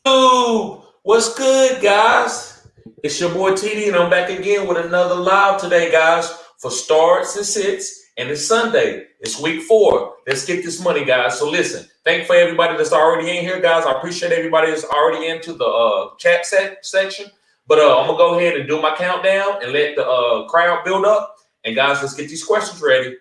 What's good, guys? It's your boy TD, and I'm back again with another live today, guys, for starts and sits. And it's Sunday. It's week 4. Let's get this money, guys. So listen, thank you for everybody that's already in here, guys. I appreciate everybody that's already into the chat section. But I'm gonna go ahead and do my countdown and let the crowd build up. And guys, let's get these questions ready.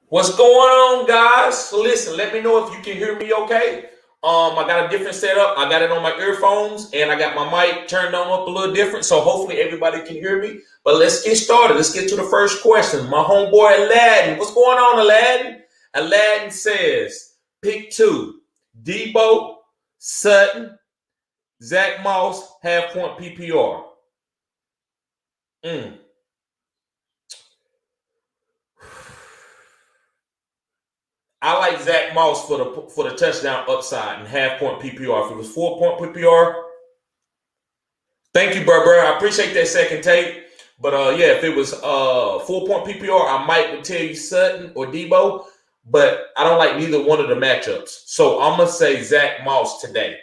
What's going on, guys? So listen, let me know if you can hear me okay. I got a different setup. I got it on my earphones and I got my mic turned on up a little different. So hopefully everybody can hear me. But let's get started. Let's get to the first question. My homeboy Aladdin. What's going on, Aladdin? Aladdin says, pick 2. Debo, Sutton, Zach Moss, half-point PPR. I like Zach Moss for the touchdown upside and half-point PPR. If it was 4-point PPR, thank you, bro. I appreciate that second take. But yeah, if it was 4-point PPR, I might tell you Sutton or Debo. But I don't like neither one of the matchups. So I'm gonna say Zach Moss today.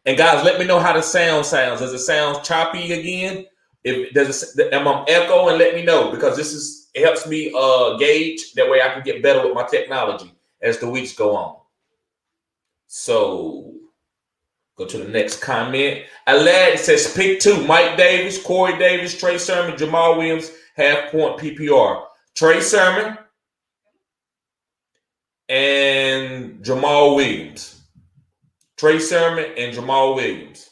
And guys, let me know how the sound sounds. Does it sound choppy again? If does it, am I echo? And let me know, because it helps me gauge. That way I can get better with my technology as the weeks go on. So go to the next comment. Aladdin says pick 2. Mike Davis, Corey Davis, Trey Sermon, Jamal Williams, half-point PPR. Trey Sermon and Jamal Williams. Trey Sermon and Jamal Williams.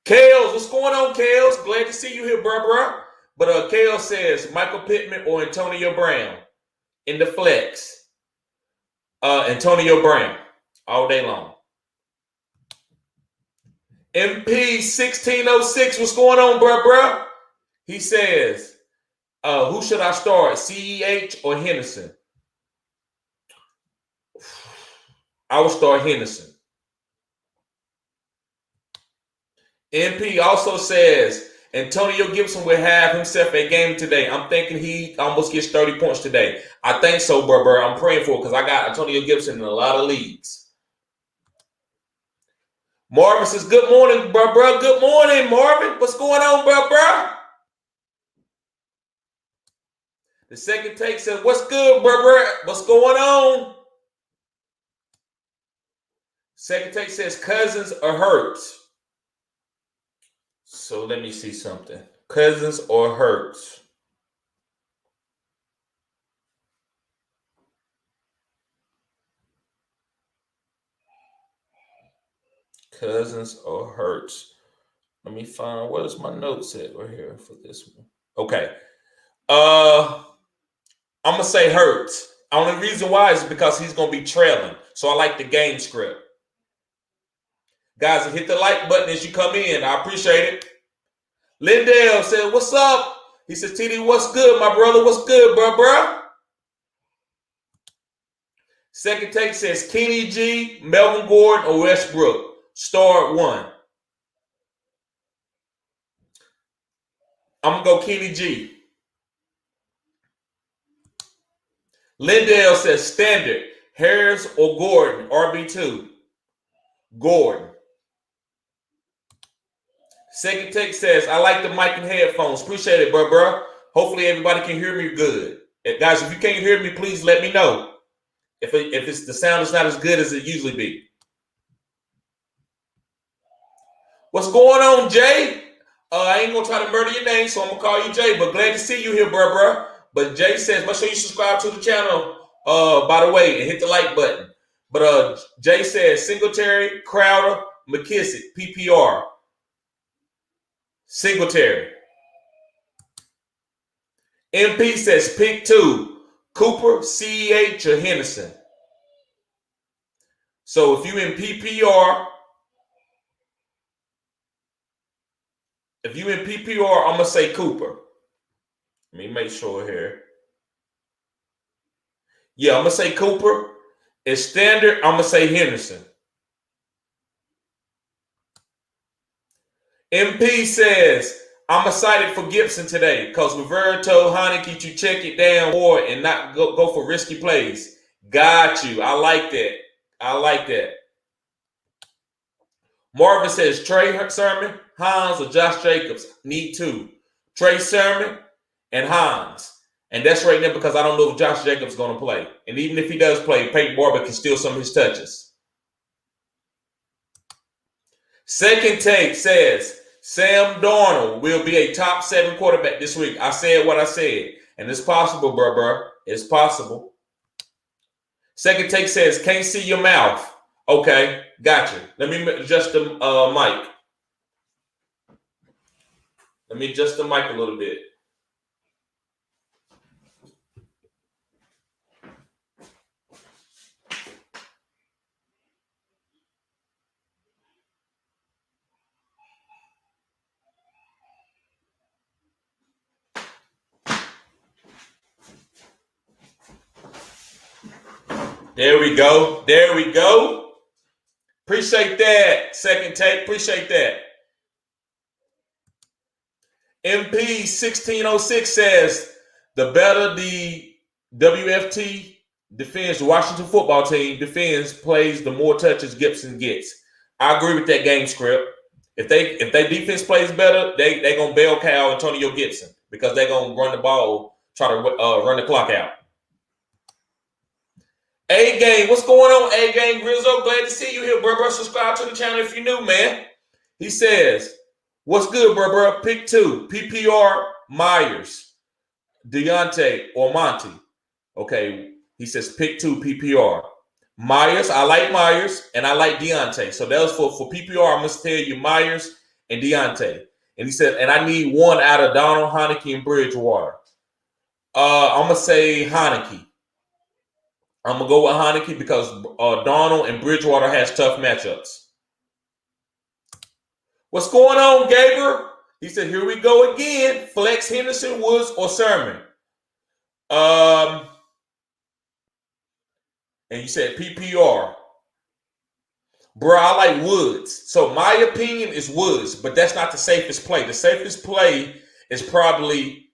Kales, what's going on, Kales? Glad to see you here, bro. But Kale says Michael Pittman or Antonio Brown in the flex. Antonio Brown all day long. MP 1606, what's going on, bro? He says, who should I start, CEH or Henderson? I would start Henderson. MP also says Antonio Gibson will have himself a game today. I'm thinking he almost gets 30 points today. I think so, bro. I'm praying for it because I got Antonio Gibson in a lot of leagues. Marvin says, good morning, bro. Good morning, Marvin. What's going on, bro? The second take says, what's good, bro? What's going on? Second take says Cousins or Hurts. So let me see something. Cousins or Hurts? Cousins or Hurts? Let me find, what is my notes at right here for this one? Okay. I'm gonna say Hurts. Only reason why is because he's gonna be trailing. So I like the game script. Guys, hit the like button as you come in. I appreciate it. Lindell said, what's up? He says, TD, what's good, my brother? What's good, bro? Second take says Kenny G, Melvin Gordon, or Westbrook. Start 1. I'm going to go Kenny G. Lindell says standard. Harris or Gordon, RB2. Gordon. Second take says, I like the mic and headphones. Appreciate it, bro. Hopefully everybody can hear me good. Guys, if you can't hear me, please let me know. If it's the sound is not as good as it usually be. What's going on, Jay? I ain't gonna try to murder your name, so I'm gonna call you Jay. But glad to see you here, bro. But Jay says, make sure you subscribe to the channel, by the way, and hit the like button. But Jay says, Singletary, Crowder, McKissick, PPR. Singletary. MP says, pick 2. Cooper, CEH, or Henderson. So if you in PPR, I'm going to say Cooper. Let me make sure here. Yeah, I'm going to say Cooper. In standard, I'm going to say Henderson. MP says, I'm excited for Gibson today because Rivera told Heineke to check it down more and not go for risky plays. Got you. I like that. Marvin says, Trey Sermon, Hines, or Josh Jacobs. Need 2. Trey Sermon and Hines. And that's right now because I don't know if Josh Jacobs is going to play. And even if he does play, Peyton Barber can steal some of his touches. Second take says, Sam Darnold will be a top 7 quarterback this week. I said what I said. And it's possible, bro. It's possible. Second take says, can't see your mouth. Okay, gotcha. Let me adjust the mic. Let me adjust the mic a little bit. There we go. Appreciate that. Second take. Appreciate that. MP 1606 says, the better the WFT defense, the Washington football team defense plays, the more touches Gibson gets. I agree with that game script. If they defense plays better, they going to bell cow Antonio Gibson because they're going to run the ball, try to run the clock out. A-Game, what's going on, A-Game Rizzo? Glad to see you here, bro. Subscribe to the channel if you're new, man. He says, what's good, bro? Pick 2. PPR, Myers, Deontay, or Monty. Okay, he says pick 2 PPR. Myers, I like Myers, and I like Deontay. So that was for PPR, I must tell you Myers and Deontay. And he said, and I need 1 out of Donald, Heineke, and Bridgewater. I'm going to say Heineke. I'm going to go with Heineke because Donald and Bridgewater has tough matchups. What's going on, Gabriel? He said, here we go again. Flex Henderson, Woods, or Sermon. And you said PPR. Bro, I like Woods. So my opinion is Woods, but that's not the safest play. The safest play is probably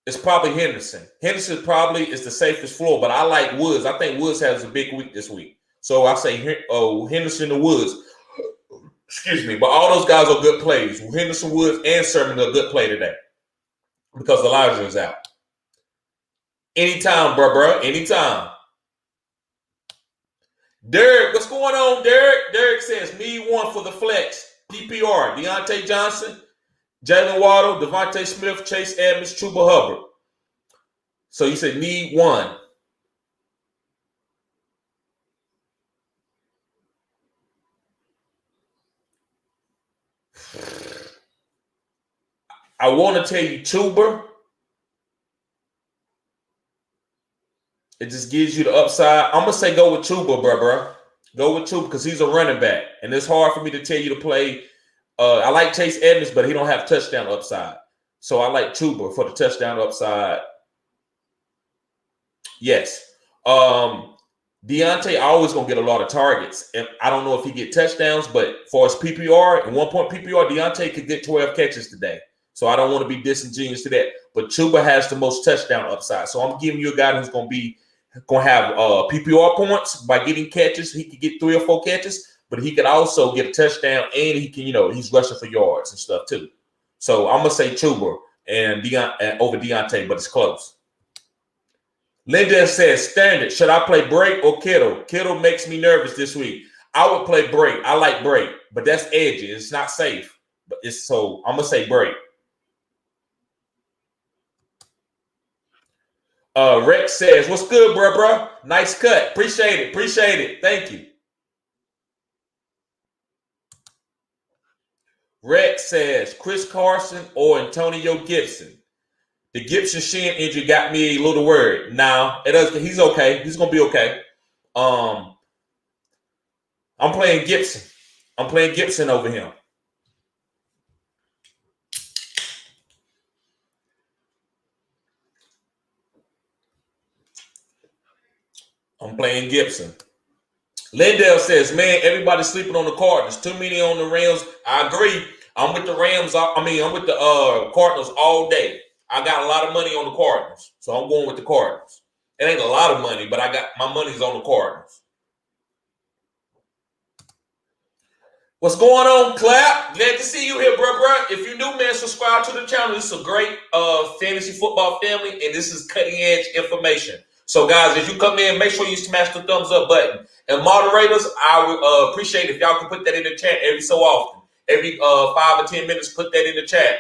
Henderson. Henderson probably is the safest floor, but I like Woods. I think Woods has a big week this week. So I say Henderson and Woods. Excuse me. But all those guys are good plays. Henderson, Woods, and Sermon are a good play today because Elijah is out. Anytime, bro. Anytime. Derek, what's going on, Derek? Derek says, need 1 for the flex. PPR, Deontay Johnson, Jalen Waddle, Devontae Smith, Chase Edmonds, Chuba Hubbard. So you said need 1. I want to tell you Chuba. It just gives you the upside. I'm going to say go with Chuba, bro. Go with Chuba because he's a running back. And it's hard for me to tell you to play. I like Chase Edmonds, but he don't have touchdown upside. So I like Chuba for the touchdown upside. Yes. Deontay always going to get a lot of targets. And I don't know if he get touchdowns, but for his PPR, and 1 point PPR, Deontay could get 12 catches today. So I don't want to be disingenuous to that. But Chuba has the most touchdown upside. So I'm giving you a guy who's going to have PPR points by getting catches. He could get 3 or 4 catches, but he could also get a touchdown and he can, he's rushing for yards and stuff too. So I'm going to say Chuba and over Deontay, but it's close. Linda says, standard, should I play Bray or Kittle? Kittle makes me nervous this week. I would play Bray. I like Bray, but that's edgy. It's not safe. But I'm going to say Bray. Rex says, what's good, bro? Nice cut. Appreciate it. Thank you. Rex says, Chris Carson or Antonio Gibson. The Gibson shin injury got me a little worried. Now, it does. He's okay. He's going to be okay. I'm playing Gibson. I'm playing Gibson over him. I'm playing Gibson. Lindell says, man, everybody's sleeping on the Cardinals. Too many on the Rams. I agree. I'm with the Rams. I'm with the Cardinals all day. I got a lot of money on the Cardinals. So I'm going with the Cardinals. It ain't a lot of money, but I got my money's on the Cardinals. What's going on, Clap? Glad to see you here, bro. If you're new, man, subscribe to the channel. This is a great fantasy football family, and this is cutting-edge information. So, guys, as you come in, make sure you smash the thumbs up button. And moderators, I would appreciate if y'all can put that in the chat every so often. Every 5 or 10 minutes, put that in the chat.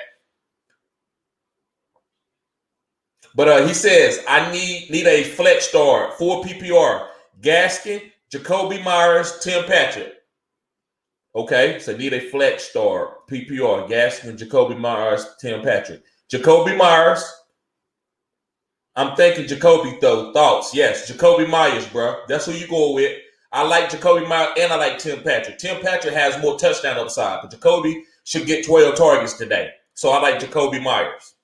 But he says, I need a flex start for PPR. Gaskin, Jacoby Myers, Tim Patrick. Okay, so need a flex start. PPR, Gaskin, Jacoby Myers, Tim Patrick. Jacoby Myers. I'm thinking Jacoby, though. Thoughts? Yes, Jacoby Myers, bro. That's who you go with. I like Jacoby Myers, and I like Tim Patrick. Tim Patrick has more touchdown upside, but Jacoby should get 12 targets today. So I like Jacoby Myers.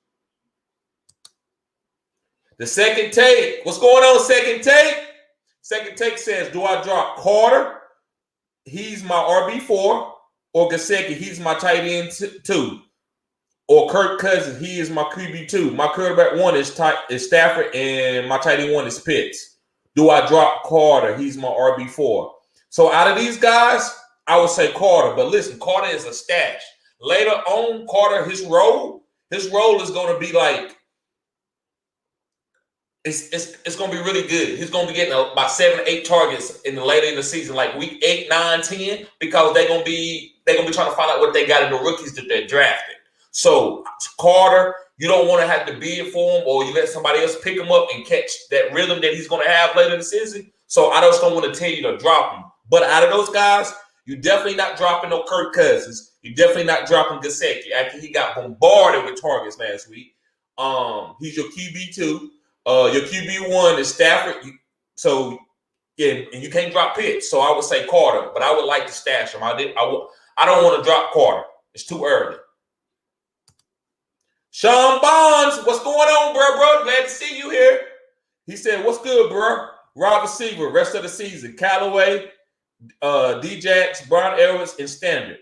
The second take. What's going on, second take? Second take says, do I drop Carter? He's my RB4. Or Gesicki, he's my tight end 2. Or Kirk Cousins, he is my QB2. My quarterback 1 is Stafford, and my tight end 1 is Pitts. Do I drop Carter? He's my RB4. So out of these guys, I would say Carter. But listen, Carter is a stash. Later on, Carter, his role is going to be like, it's going to be really good. He's going to be getting about 7 or 8 targets later in the season, like week 8, 9, 10, because they're going to be trying to find out what they got in the rookies that they're drafting. So Carter, you don't want to have to bid for him, or you let somebody else pick him up and catch that rhythm that he's going to have later in the season. So I just don't want to tell you to drop him. But out of those guys, you're definitely not dropping no Kirk Cousins. You're definitely not dropping Gesicki after he got bombarded with targets last week. He's your QB2. Your QB1 is Stafford. So, yeah, and you can't drop Pitts. So I would say Carter, but I would like to stash him. I don't want to drop Carter. It's too early. Sean Bonds, what's going on, bro? Glad to see you here. He said, what's good, bro? Wide receiver, rest of the season. Callaway, Djax, Brian Edwards, and Standard.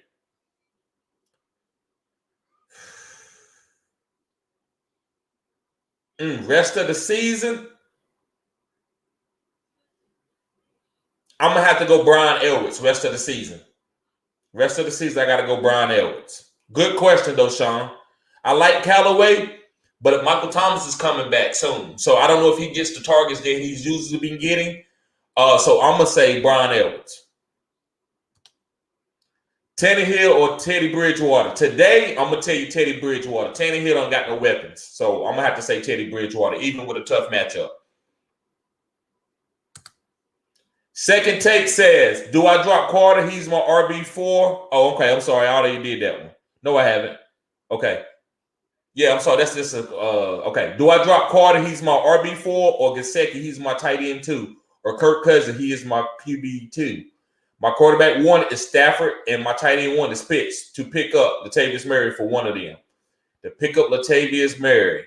Rest of the season, I'm going to have to go Brian Edwards rest of the season. Rest of the season, I got to go Brian Edwards. Good question, though, Sean. I like Callaway, but Michael Thomas is coming back soon. So I don't know if he gets the targets that he's usually been getting. So I'm going to say Brian Edwards. Tannehill or Teddy Bridgewater. Today, I'm going to tell you Teddy Bridgewater. Tannehill don't got no weapons. So I'm going to have to say Teddy Bridgewater, even with a tough matchup. Second take says, do I drop Carter? He's my RB4. Oh, okay. I'm sorry. I already did that one. No, I haven't. Okay. Yeah, I'm sorry. That's just okay. Do I drop Carter? He's my RB4, or Gesicki? He's my tight end 2, or Kirk Cousins? He is my QB2. My quarterback 1 is Stafford, and my tight end 1 is Pitts. To pick up Latavius Murray for one of them. To pick up Latavius Murray,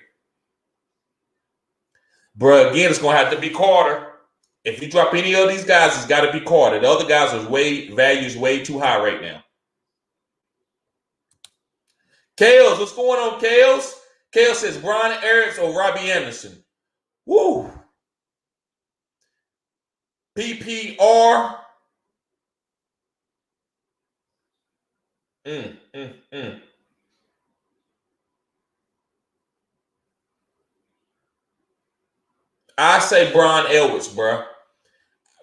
bro. Again, it's gonna have to be Carter. If you drop any of these guys, it's got to be Carter. The other guys values way too high right now. Kales, what's going on, Kales? Kales says Brian Eriks or Robbie Anderson. Woo. PPR. I say Brian Edwards, bro.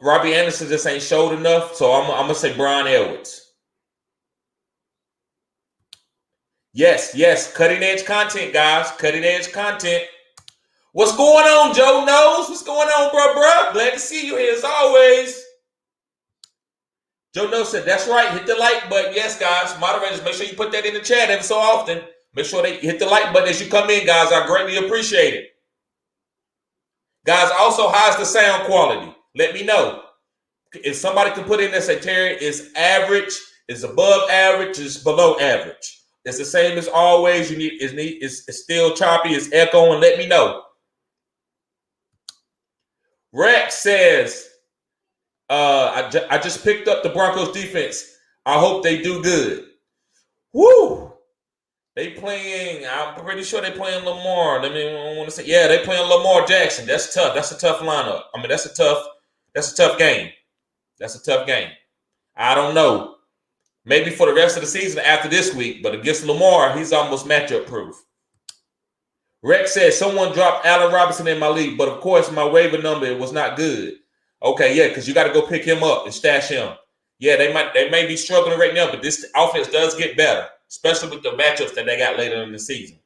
Robbie Anderson just ain't showed enough, so I'm going to say Brian Edwards. Yes. Cutting edge content, guys. Cutting edge content. What's going on, Joe Knows? What's going on, bro? Glad to see you here as always. Joe Knows said, that's right. Hit the like button. Yes, guys. Moderators, make sure you put that in the chat every so often. Make sure they hit the like button as you come in, guys. I greatly appreciate it. Guys, also, how's the sound quality? Let me know. If somebody can put in there, say, Terry, it's average, it's above average, it's below average. It's the same as always. It's still choppy, it's echoing. Let me know. Rex says, I just picked up the Broncos defense. I hope they do good. Woo! They playing, I'm pretty sure they playing Lamar. I want to say, yeah, they playing Lamar Jackson. That's tough. That's a tough lineup. I mean, that's a tough game. That's a tough game. I don't know. Maybe for the rest of the season after this week, but against Lamar, he's almost matchup proof. Rex says, someone dropped Allen Robinson in my league, but of course my waiver number was not good. Okay, yeah, because you got to go pick him up and stash him. Yeah, they may be struggling right now, but this offense does get better, especially with the matchups that they got later in the season.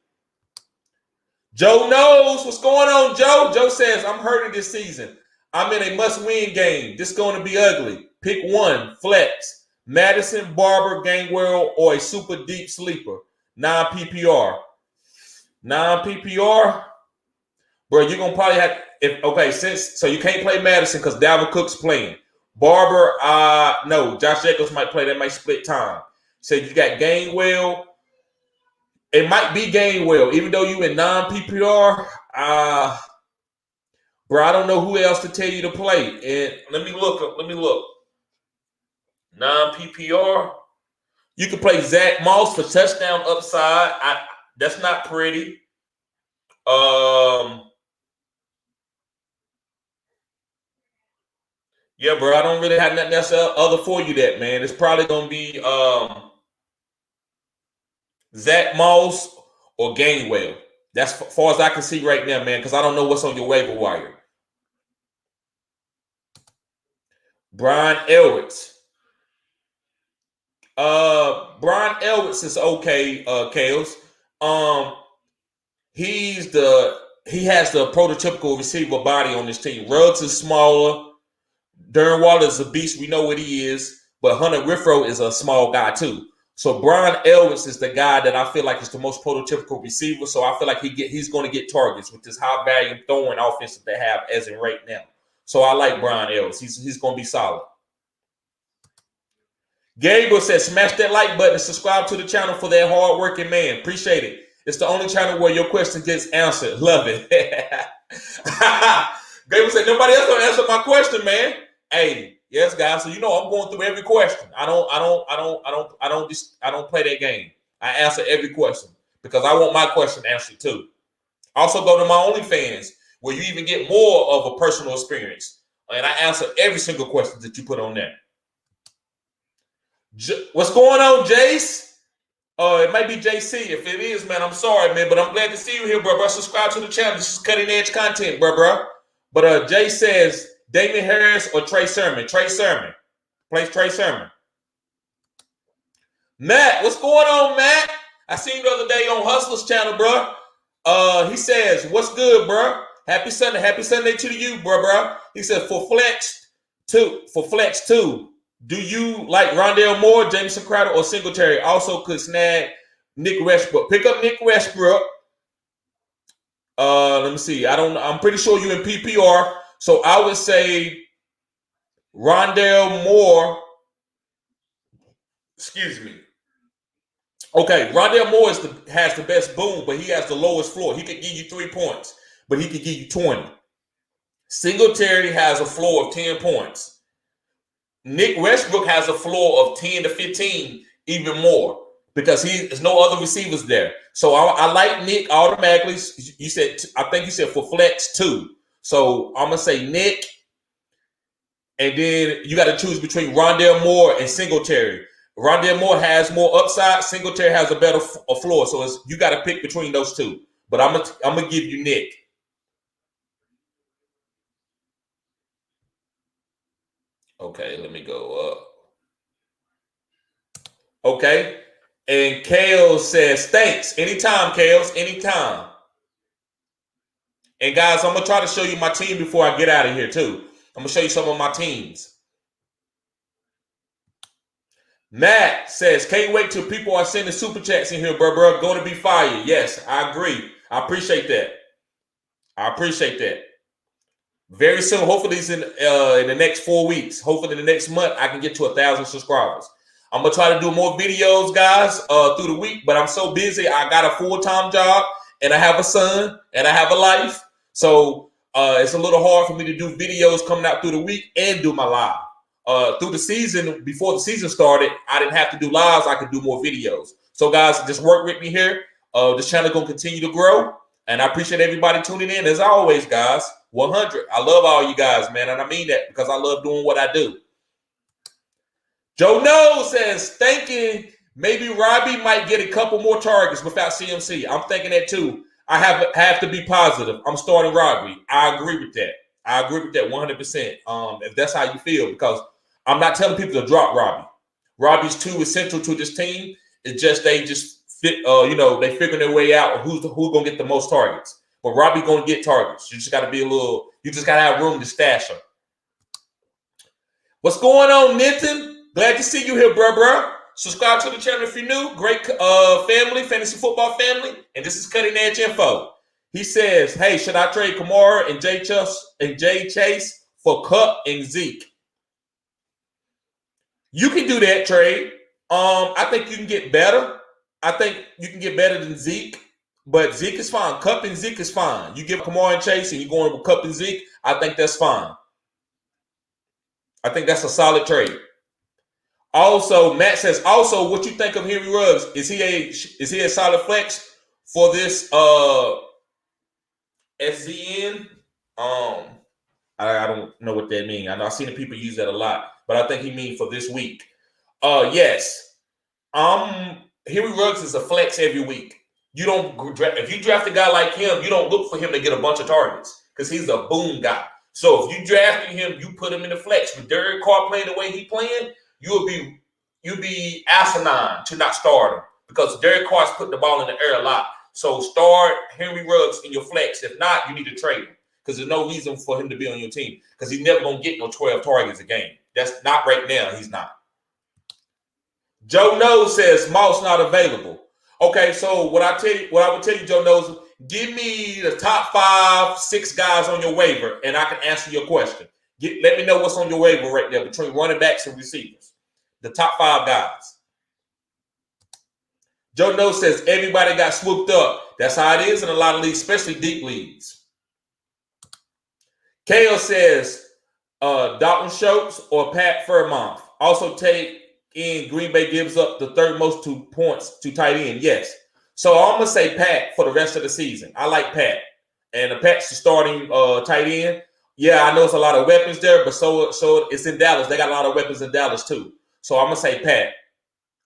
Joe Knows. What's going on, Joe? Joe says, I'm hurting this season. I'm in a must-win game. This is going to be ugly. Pick one, flex. Madison, Barber, Gainwell, or a super deep sleeper. Non-PPR. Non-PPR? Bro, you're going to probably have, so you can't play Madison because Dalvin Cook's playing. Barber, no, Josh Jacobs might play. That might split time. So you got Gainwell. It might be Gainwell, even though you in non-PPR. Bro, I don't know who else to tell you to play. And let me look. Non-PPR. You can play Zach Moss for touchdown upside. That's not pretty. Yeah, bro, I don't really have nothing else other for you that, man. It's probably going to be Zach Moss or Gainwell. That's as far as I can see right now, man, because I don't know what's on your waiver wire. Brian Elwitz. Brian Elwitz is okay, Kales. He has the prototypical receiver body on this team. Ruggs is smaller. Darren Waller is a beast. We know what he is. But Hunter Renfrow is a small guy, too. So Brian Elwitz is the guy that I feel like is the most prototypical receiver. So I feel like he's going to get targets with this high value throwing offense that they have as in right now. So I like Brian Elwitz. He's going to be solid. Gabriel says, smash that like button and subscribe to the channel for that hard-working man. Appreciate it. It's the only channel where your question gets answered. Love it. Gabriel said, nobody else gonna answer my question, man. Hey, yes, guys. So I'm going through every question. I don't play that game. I answer every question because I want my question answered too. Also, go to my OnlyFans where you even get more of a personal experience, and I answer every single question that you put on there. What's going on, Jace? It might be JC. If it is, man, I'm sorry, man, but I'm glad to see you here, bro. Subscribe to the channel. This is cutting edge content, bro. But Jay says Damien Harris or Trey Sermon. Trey Sermon. Plays Trey Sermon. Matt, what's going on, Matt? I seen you the other day on Hustler's channel, bro. He says, what's good, bro? Happy Sunday to you, bro. He said for flex two. Do you like Rondale Moore, Jameson Crowder, or Singletary? Also could snag Nick Westbrook. Pick up Nick Westbrook. Let me see. I'm pretty sure you're in PPR. So I would say Rondale Moore. Excuse me. Okay, Rondale Moore has the best boom, but he has the lowest floor. He could give you 3 points, but he could give you 20. Singletary has a floor of 10 points. Nick Westbrook has a floor of 10 to 15, even more, because there's no other receivers there. So I like Nick automatically. I think you said for flex 2. So I'm going to say Nick, and then you got to choose between Rondale Moore and Singletary. Rondale Moore has more upside. Singletary has a better floor. So you got to pick between those two. But I'm going to give you Nick. Okay, let me go up. Okay. And Kale says, thanks. Anytime, Kales. Anytime. And guys, I'm going to try to show you my team before I get out of here too. I'm going to show you some of my teams. Matt says, can't wait till people are sending super chats in here, bro. Going to be fire. Yes, I agree. I appreciate that. I appreciate that. Very soon, hopefully it's in the next 4 weeks. Hopefully in the next month, I can get to 1,000 subscribers. I'm going to try to do more videos, guys, through the week, but I'm so busy. I got a full-time job, and I have a son, and I have a life. So it's a little hard for me to do videos coming out through the week and do my live. Through the season, before the season started, I didn't have to do lives. I could do more videos. So, guys, just work with me here. This channel is going to continue to grow, and I appreciate everybody tuning in. As always, guys, 100. I love all you guys, man, and I mean that because I love doing what I do. Joe No says, thinking maybe Robbie might get a couple more targets without CMC. I'm thinking that too. I have to be positive. I'm starting Robbie. I agree with that. I agree with that 100%. If that's how you feel, because I'm not telling people to drop Robbie. Robbie's too essential to this team. It's just they just fit. They figuring their way out who's gonna get the most targets. But Robbie gonna get targets. You just got to be you just got to have room to stash them. What's going on, Nathan? Glad to see you here, bro. Subscribe to the channel if you're new. Great family, fantasy football family. And this is Cutting Edge Info. He says, hey, should I trade Kamara and Jay Chase for Cup and Zeke? You can do that trade. I think you can get better. I think you can get better than Zeke. But Zeke is fine. Cup and Zeke is fine. You give Kamara and Chase and you're going with Cup and Zeke, I think that's fine. I think that's a solid trade. Also, Matt says, what you think of Henry Ruggs? Is he a solid flex for this SZN? I don't know what that means. I know I've seen the people use that a lot, but I think he means for this week. Yes. Henry Ruggs is a flex every week. If you draft a guy like him, you don't look for him to get a bunch of targets because he's a boom guy. So if you drafted him, you put him in the flex. With Derek Carr playing the way he playing, you'll be asinine to not start him because Derek Carr's putting the ball in the air a lot. So start Henry Ruggs in your flex. If not, you need to trade him because there's no reason for him to be on your team because he's never gonna get no 12 targets a game. That's not right now. He's not. Joe Nose says Moss not available. Okay, so what I would tell you, Joe Nose, give me the top 5-6 guys on your waiver, and I can answer your question. Let me know what's on your waiver right there between running backs and receivers. The top 5 guys. Joe Nose says everybody got swooped up. That's how it is in a lot of leagues, especially deep leagues. Kale says Dalton Schultz or Pat Fairmouth. Also take in Green Bay gives up the third most 2 points to tight end. Yes. So I'm going to say Pat for the rest of the season. I like Pat. And Pat's the starting tight end. Yeah, I know it's a lot of weapons there, but so it's in Dallas. They got a lot of weapons in Dallas too. So I'm going to say Pat.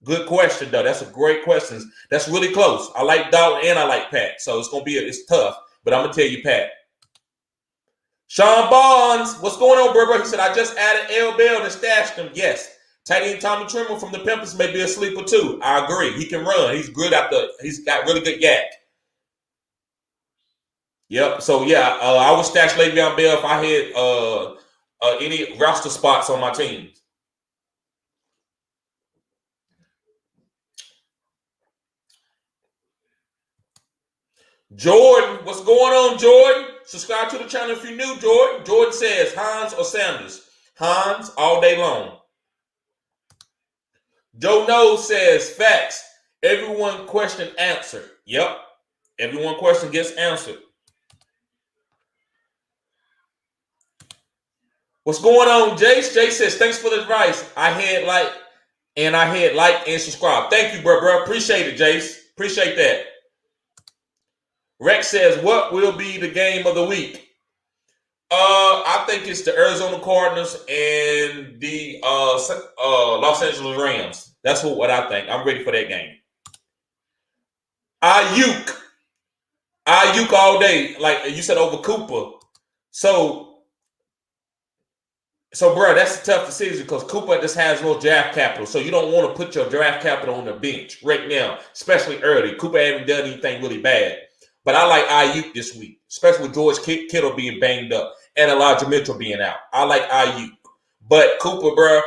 Good question, though. That's a great question. That's really close. I like Dalton and I like Pat. So it's tough, but I'm going to tell you Pat. Sean Barnes, what's going on, bro? He said, I just added L. Bell and stashed him. Yes. Tight end Tommy Trimmer from the Panthers may be a sleeper too. I agree. He can run. He's good he's got really good yak. Yep. So yeah, I would stash Le'Veon Bell if I had any roster spots on my team. Jordan, what's going on, Jordan? Subscribe to the channel if you're new, Jordan. Jordan says Hines or Sanders. Hines all day long. Joe Nose says facts. Everyone question answered. Yep. Everyone question gets answered. What's going on, Jace? Jace says, thanks for the advice. I had like and subscribe. Thank you, bro. Appreciate it, Jace. Appreciate that. Rex says, what will be the game of the week? I think it's the Arizona Cardinals and the Los Angeles Rams. That's what I think. I'm ready for that game. Ayuk all day, like you said, over Cooper. So, bro, that's a tough decision because Cooper just has no draft capital. So you don't want to put your draft capital on the bench right now, especially early. Cooper hasn't done anything really bad. But I like Ayuk this week, especially with George Kittle being banged up and Elijah Mitchell being out. I like Ayuk. But Cooper, bro,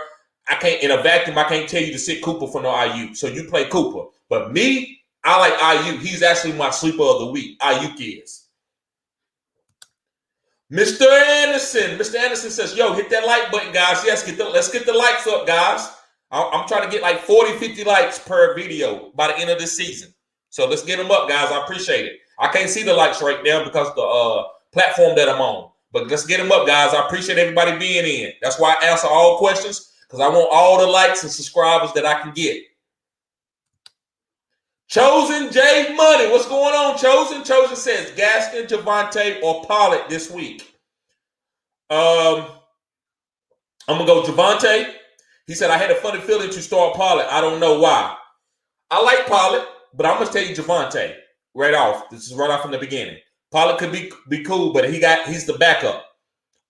I can't, in a vacuum, I can't tell you to sit Cooper for no Ayuk. So you play Cooper. But me, I like Ayuk. He's actually my sleeper of the week. Ayuk is. Mr. Anderson. Mr. Anderson says, yo, hit that like button, guys. Yes, let's get the likes up, guys. I'm trying to get like 40, 50 likes per video by the end of this season. So let's get them up, guys. I appreciate it. I can't see the likes right now because the platform that I'm on. But let's get them up, guys. I appreciate everybody being in. That's why I answer all questions, because I want all the likes and subscribers that I can get. Chosen J Money. What's going on, Chosen? Chosen says Gaston, Javonte, or Pollard this week. I'm going to go Javonte. He said, I had a funny feeling to start Pollard. I don't know why. I like Pollard, but I'm going to tell you Javonte right off. This is right off from the beginning. Pollard could be cool, but he's the backup.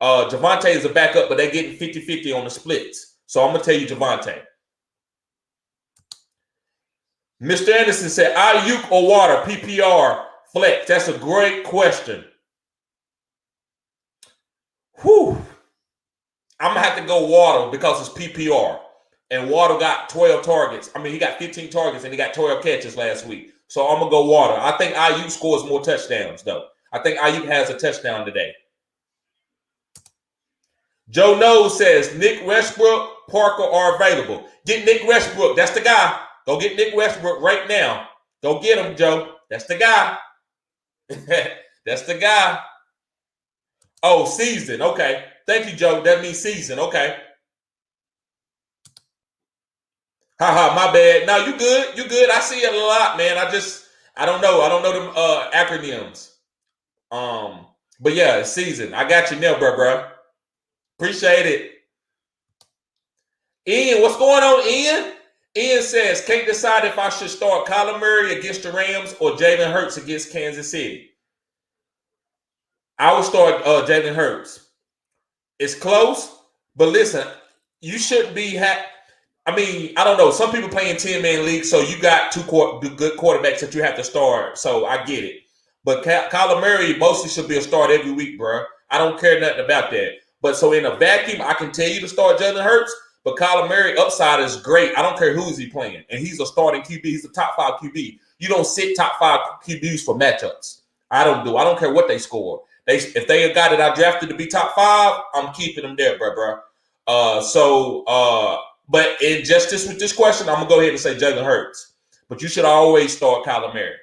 Javonte is a backup, but they're getting 50-50 on the splits. So I'm going to tell you Javonte. Mr. Anderson said, Ayuk or Water, PPR, flex. That's a great question. Whew. I'm going to have to go Water because it's PPR. And Water got 12 targets. I mean, he got 15 targets and he got 12 catches last week. So I'm going to go Water. I think Ayuk scores more touchdowns, though. I think Ayuk has a touchdown today. Joe Nose says, Nick Westbrook, Parker are available. Get Nick Westbrook. That's the guy. Go get Nick Westbrook right now. Go get him, Joe. That's the guy. That's the guy. Oh, season. Okay. Thank you, Joe. That means season. Okay. Haha, my bad. No, you good. You good. I see it a lot, man. I don't know. I don't know them acronyms. But yeah, it's season. I got you now, bro. Appreciate it. Ian, what's going on, Ian? Ian says, can't decide if I should start Kyler Murray against the Rams or Jalen Hurts against Kansas City. I would start Jalen Hurts. It's close, but listen, you shouldn't be I mean, I don't know. Some people play in 10-man leagues, so you got two good quarterbacks that you have to start. So I get it. But Kyler Murray mostly should be a start every week, bro. I don't care nothing about that. But so in a vacuum, I can tell you to start Jalen Hurts, but Kyler Murray upside is great. I don't care who is he playing. And he's a starting QB. He's a top 5 QB. You don't sit top 5 QBs for matchups. I don't care what they score. If they got it, I drafted to be top 5, I'm keeping them there, bro. But in justice with this question, I'm going to go ahead and say Jalen Hurts. But you should always start Kyler Murray.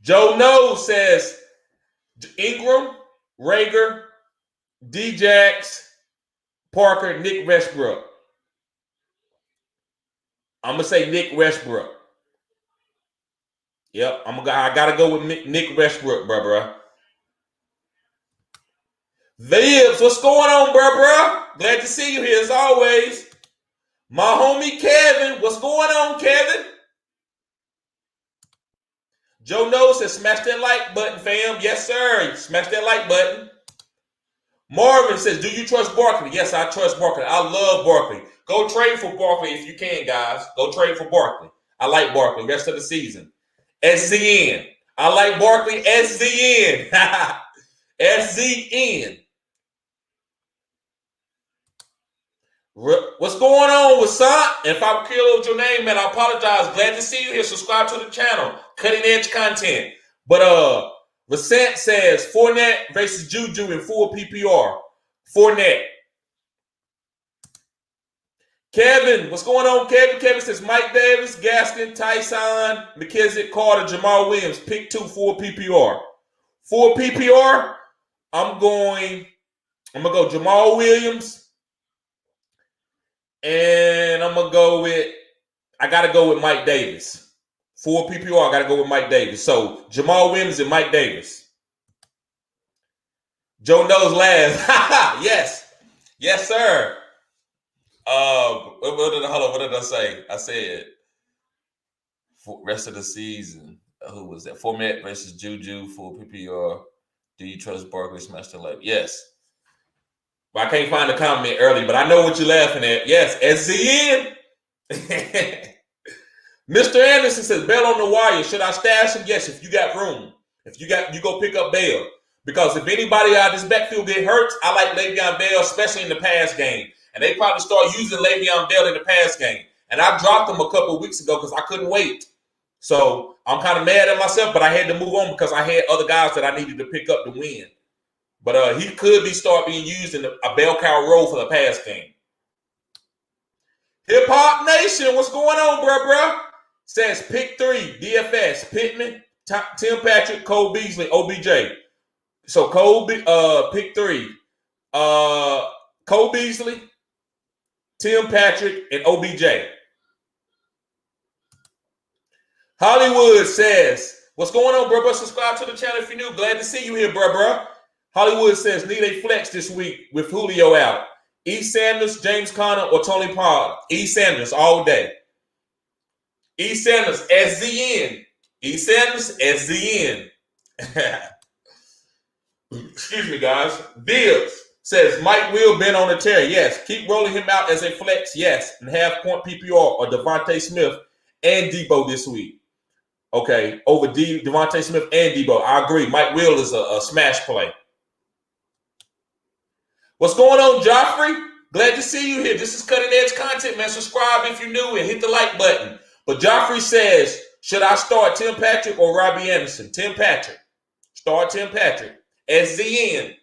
Joe No says Ingram, Rager, D-Jax, Parker, Nick Westbrook. I'm going to say Nick Westbrook. Yep, I got to go with Nick Westbrook, bro. Vibs, what's going on, bro? Glad to see you here as always. My homie Kevin, what's going on, Kevin? Joe knows says smash that like button, fam. Yes, sir. Smash that like button. Marvin says, do you trust Barkley? Yes, I trust Barkley. I love Barkley. Go trade for Barkley if you can, guys. Go trade for Barkley. I like Barkley rest of the season. SZN. I like Barkley. SZN. SZN. What's going on with Sant? If I killed your name, man, I apologize. Glad to see you here. Subscribe to the channel. Cutting edge content. But Rasant says Fournette versus Juju in full PPR. Fournette. Kevin, what's going on, Kevin? Kevin says Mike Davis, Gaston, Tyson, McKissick, Carter, Jamal Williams. Pick 2 full PPR. Full PPR, I'm going to go Jamal Williams. And I got to go with Mike Davis. For PPR, I got to go with Mike Davis. So, Jamal Williams and Mike Davis. Joe knows last. Yes. Yes, sir. What did I say? I said, for rest of the season. Who was that? Fournette versus Juju, full PPR. Do you trust Barkley? Smash the like. Yes. But I can't find the comment early, but I know what you're laughing at. Yes, SZN. Mr. Anderson says, Bell on the wire. Should I stash him? Yes, if you got room. If you go pick up Bell. Because if anybody out of this backfield get hurt, I like Le'Veon Bell, especially in the pass game. And they probably start using Le'Veon Bell in the pass game. And I dropped him a couple of weeks ago because I couldn't wait. So I'm kind of mad at myself, but I had to move on because I had other guys that I needed to pick up to win. But he could start being used in a bell cow role for the pass game. Hip Hop Nation, what's going on, bruh? Says pick 3, DFS, Pittman, Tim Patrick, Cole Beasley, OBJ. So pick 3, Cole Beasley, Tim Patrick, and OBJ. Hollywood says, what's going on, bruh? Subscribe to the channel if you're new. Glad to see you here, bruh. Hollywood says, need a flex this week with Julio out. E. Sanders, James Conner, or Tony Pollard. E. Sanders all day. E. Sanders, SZN. E. Sanders, SZN. Excuse me, guys. Bills says, Mike Will been on a tear. Yes. Keep rolling him out as a flex. Yes. And half-point PPR or Devontae Smith and Debo this week. Okay. Over Devontae Smith and Debo. I agree. Mike Will is a smash play. What's going on, Joffrey? Glad to see you here. This is cutting edge content, man. Subscribe if you're new and hit the like button. But Joffrey says, should I start Tim Patrick or Robbie Anderson? Tim Patrick. Start Tim Patrick. SZN.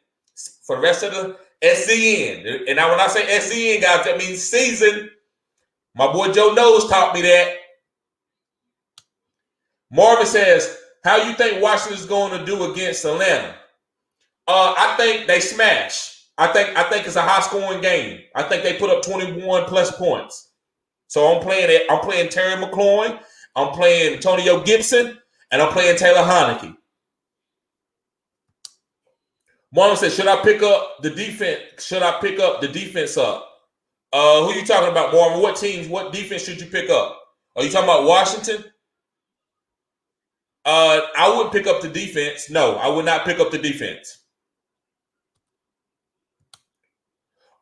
For the rest of the SZN. And now when I say SZN, guys, that means season. My boy Joe Knows taught me that. Marvin says, how you think Washington is going to do against Atlanta? I think they smash. I think it's a high-scoring game. I think they put up 21 plus points. So I'm playing Terry McLaurin, I'm playing Antonio Gibson, and I'm playing Taylor Heineke. Marlon says, should I pick up the defense? Should I pick up the defense up? Who are you talking about, Marvin? What teams, what defense should you pick up? Are you talking about Washington? I wouldn't pick up the defense. No, I would not pick up the defense.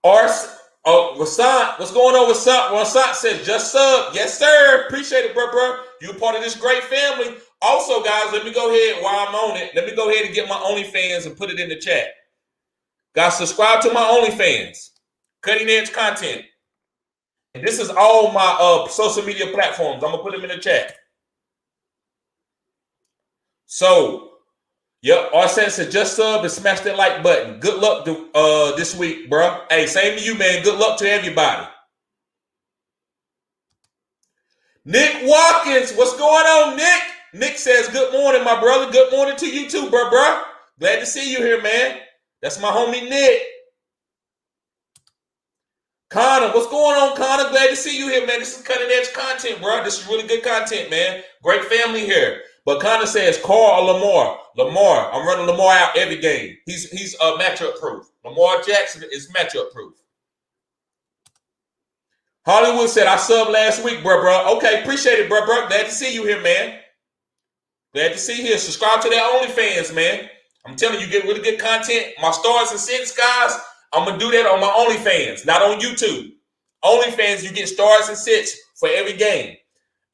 Rasant, what's going on with Rasant? Rasant says, just sub. Yes, sir. Appreciate it, bro. You're part of this great family. Also, guys, let me go ahead while I'm on it. Let me go ahead and get my OnlyFans and put it in the chat. Guys, subscribe to my OnlyFans. Cutting edge content. And this is all my social media platforms. I'm going to put them in the chat. So, yep, Arsene said just sub and smash that like button. Good luck this week, bro. Hey, same to you, man. Good luck to everybody. Nick Watkins, what's going on, Nick? Nick says, good morning, my brother. Good morning to you too, bro. Glad to see you here, man. That's my homie, Nick. Connor, what's going on, Connor? Glad to see you here, man. This is cutting edge content, bro. This is really good content, man. Great family here. But Connor says, Carr or Lamar? Lamar. I'm running Lamar out every game. He's matchup proof. Lamar Jackson is matchup proof. Hollywood said, I subbed last week, bro. Okay, appreciate it, bro. Glad to see you here, man. Glad to see you here. Subscribe to that OnlyFans, man. I'm telling you, get really good content. My stars and sits, guys, I'm going to do that on my OnlyFans, not on YouTube. OnlyFans, you get stars and sits for every game.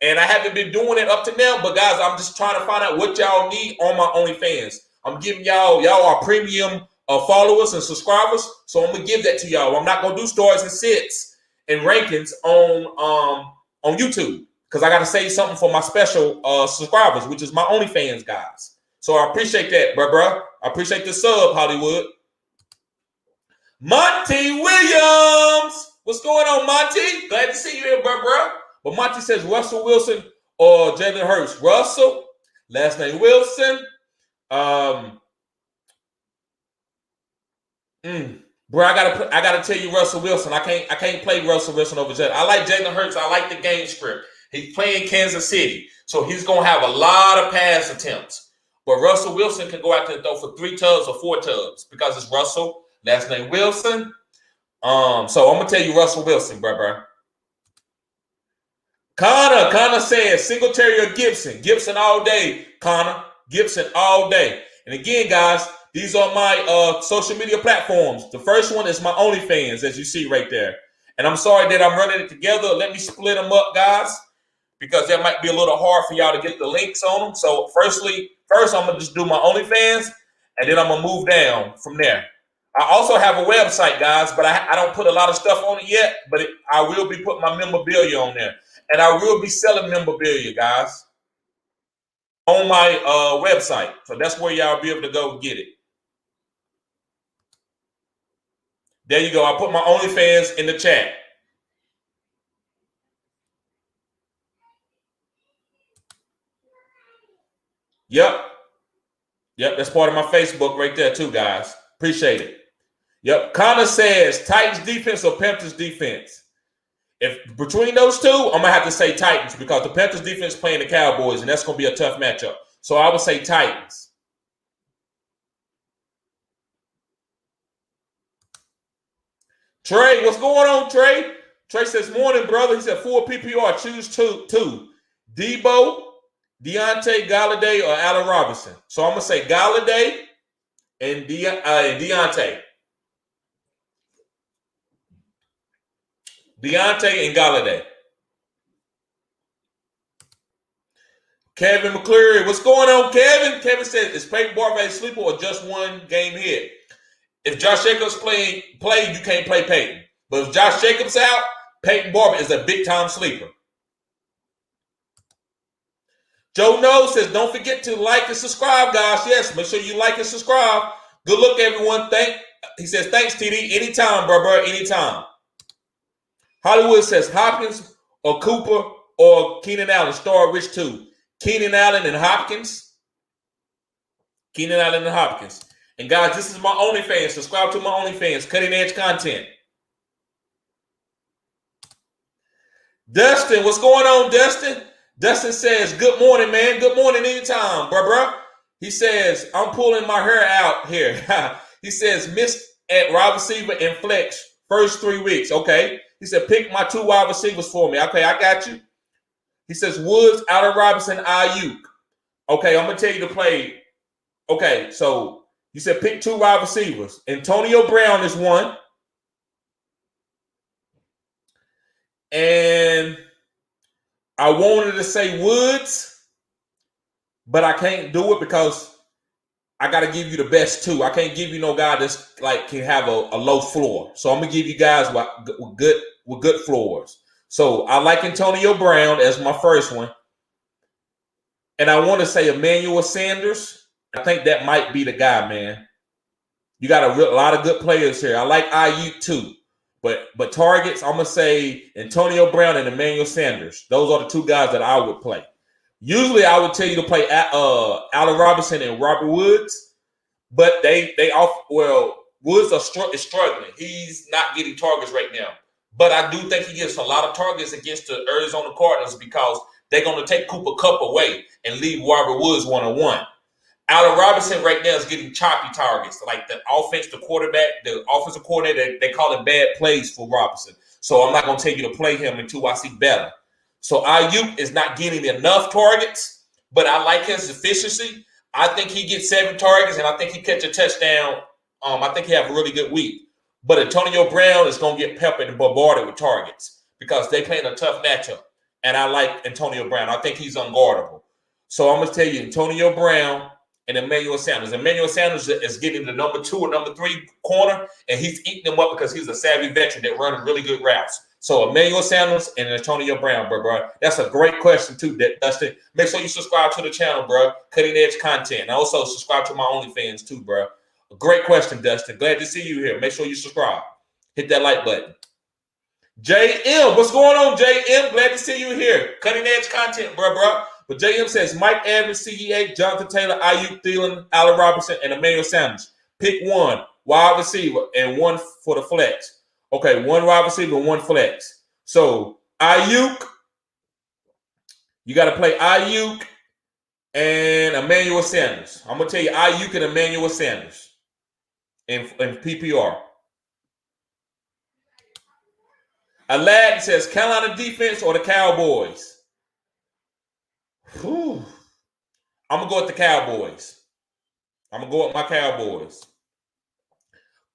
And I haven't been doing it up to now, but guys, I'm just trying to find out what y'all need on my OnlyFans. I'm giving y'all are premium followers and subscribers, so I'm going to give that to y'all. I'm not going to do stars and sits and rankings on YouTube because I got to say something for my special subscribers, which is my OnlyFans, guys. So I appreciate that, bro. I appreciate the sub, Hollywood. Monty Williams. What's going on, Monty? Glad to see you here, bro. But Monty says Russell Wilson or Jalen Hurts. Russell, last name Wilson. Bro, I gotta tell you Russell Wilson. I can't play Russell Wilson over Jalen. I like Jalen Hurts. I like the game script. He's playing Kansas City, so he's gonna have a lot of pass attempts. But Russell Wilson can go out there and throw for 3 tubs or 4 tubs because it's Russell, last name Wilson. So I'm gonna tell you Russell Wilson, bro. Connor says Singletary or Gibson. Gibson all day, Connor. Gibson all day. And again, guys, these are my social media platforms. The first one is my OnlyFans, as you see right there. And I'm sorry that I'm running it together. Let me split them up, guys. because that might be a little hard for y'all to get the links on them. So first I'm gonna just do my OnlyFans, and then I'm gonna move down from there. I also have a website, guys, but I don't put a lot of stuff on it yet. But I will be putting my memorabilia on there, and I will be selling memorabilia, guys, on my website. So that's where y'all be able to go get it. There you go. I put my OnlyFans in the chat. Yep, that's part of my Facebook right there too, guys. Appreciate it. Yep. Connor says Titans defense or Panthers defense. If between those two, I'm gonna have to say Titans because the Panthers defense playing the Cowboys, and that's gonna be a tough matchup. So I would say Titans. Trey, what's going on, Trey? Trey says, morning, brother. He said, full PPR, choose two. Debo, Deontay, Galladay, or Allen Robinson. So I'm gonna say Galladay and Deontay. Deontay and Galladay. Kevin McCleary, what's going on, Kevin? Kevin says, is Peyton Barkley a sleeper or just one game hit? If Josh Jacobs played, you can't play Peyton. But if Josh Jacobs out, Peyton Barkley is a big-time sleeper. Joe Knows says, don't forget to like and subscribe, guys. Yes, make sure you like and subscribe. Good luck, everyone. He says, thanks, TD. Anytime, bro, anytime. Hollywood says, Hopkins or Cooper or Keenan Allen. Star Rich, too. Keenan Allen and Hopkins. And, guys, this is my OnlyFans. Subscribe to my OnlyFans. Cutting edge content. Dustin, what's going on, Dustin? Dustin says, good morning, man. Good morning anytime, bro. He says, I'm pulling my hair out here. He says, missed at wide receiver and flex first 3 weeks. Okay. He said, pick my 2 wide receivers for me. Okay, I got you. He says, Woods, Allen Robinson, Ayuk. Okay, I'm going to tell you to play. Okay, so you said pick 2 wide receivers. Antonio Brown is one. And I wanted to say Woods, but I can't do it because I got to give you the best 2. I can't give you no guy that's like can have a low floor. So I'm gonna give you guys with good floors. So I like Antonio Brown as my first one, and I want to say Emmanuel Sanders. I think that might be the guy, man. You got a lot of good players here. I like Ayuk too. But targets, I'm going to say Antonio Brown and Emmanuel Sanders. Those are the 2 guys that I would play. Usually I would tell you to play Allen Robinson and Robert Woods, but Woods is struggling. He's not getting targets right now. But I do think he gets a lot of targets against the Arizona Cardinals because they're going to take Cooper Kupp away and leave Robert Woods one-on-one. Allen Robinson right now is getting choppy targets. Like the offensive coordinator, they call it bad plays for Robinson. So I'm not going to tell you to play him until I see better. So Ayuk is not getting enough targets, but I like his efficiency. I think he gets 7 targets, and I think he catch a touchdown. I think he have a really good week. But Antonio Brown is going to get peppered and bombarded with targets because they playing a tough matchup. And I like Antonio Brown. I think he's unguardable. So I'm going to tell you Antonio Brown and Emmanuel Sanders. Emmanuel Sanders is getting the number 2 or number 3 corner, and he's eating them up because he's a savvy veteran that runs really good routes. So Emmanuel Sanders and Antonio Brown, bro. That's a great question, too, Dustin. Make sure you subscribe to the channel, bro. Cutting edge content. And also subscribe to my OnlyFans, too, bro. A great question, Dustin. Glad to see you here. Make sure you subscribe. Hit that like button. JM, what's going on, JM? Glad to see you here. Cutting edge content, bro. But JM says Mike Evans, CEA, Jonathan Taylor, Ayuk, Thielen, Allen Robinson, and Emmanuel Sanders. Pick 1 wide receiver and 1 for the flex. Okay, 1 wide receiver and 1 flex. So Ayuk, you got to play Ayuk and Emmanuel Sanders. I'm going to tell you Ayuk and Emmanuel Sanders in PPR. Aladdin says Carolina defense or the Cowboys. Whew. I'm going to go with the Cowboys. I'm going to go with my Cowboys.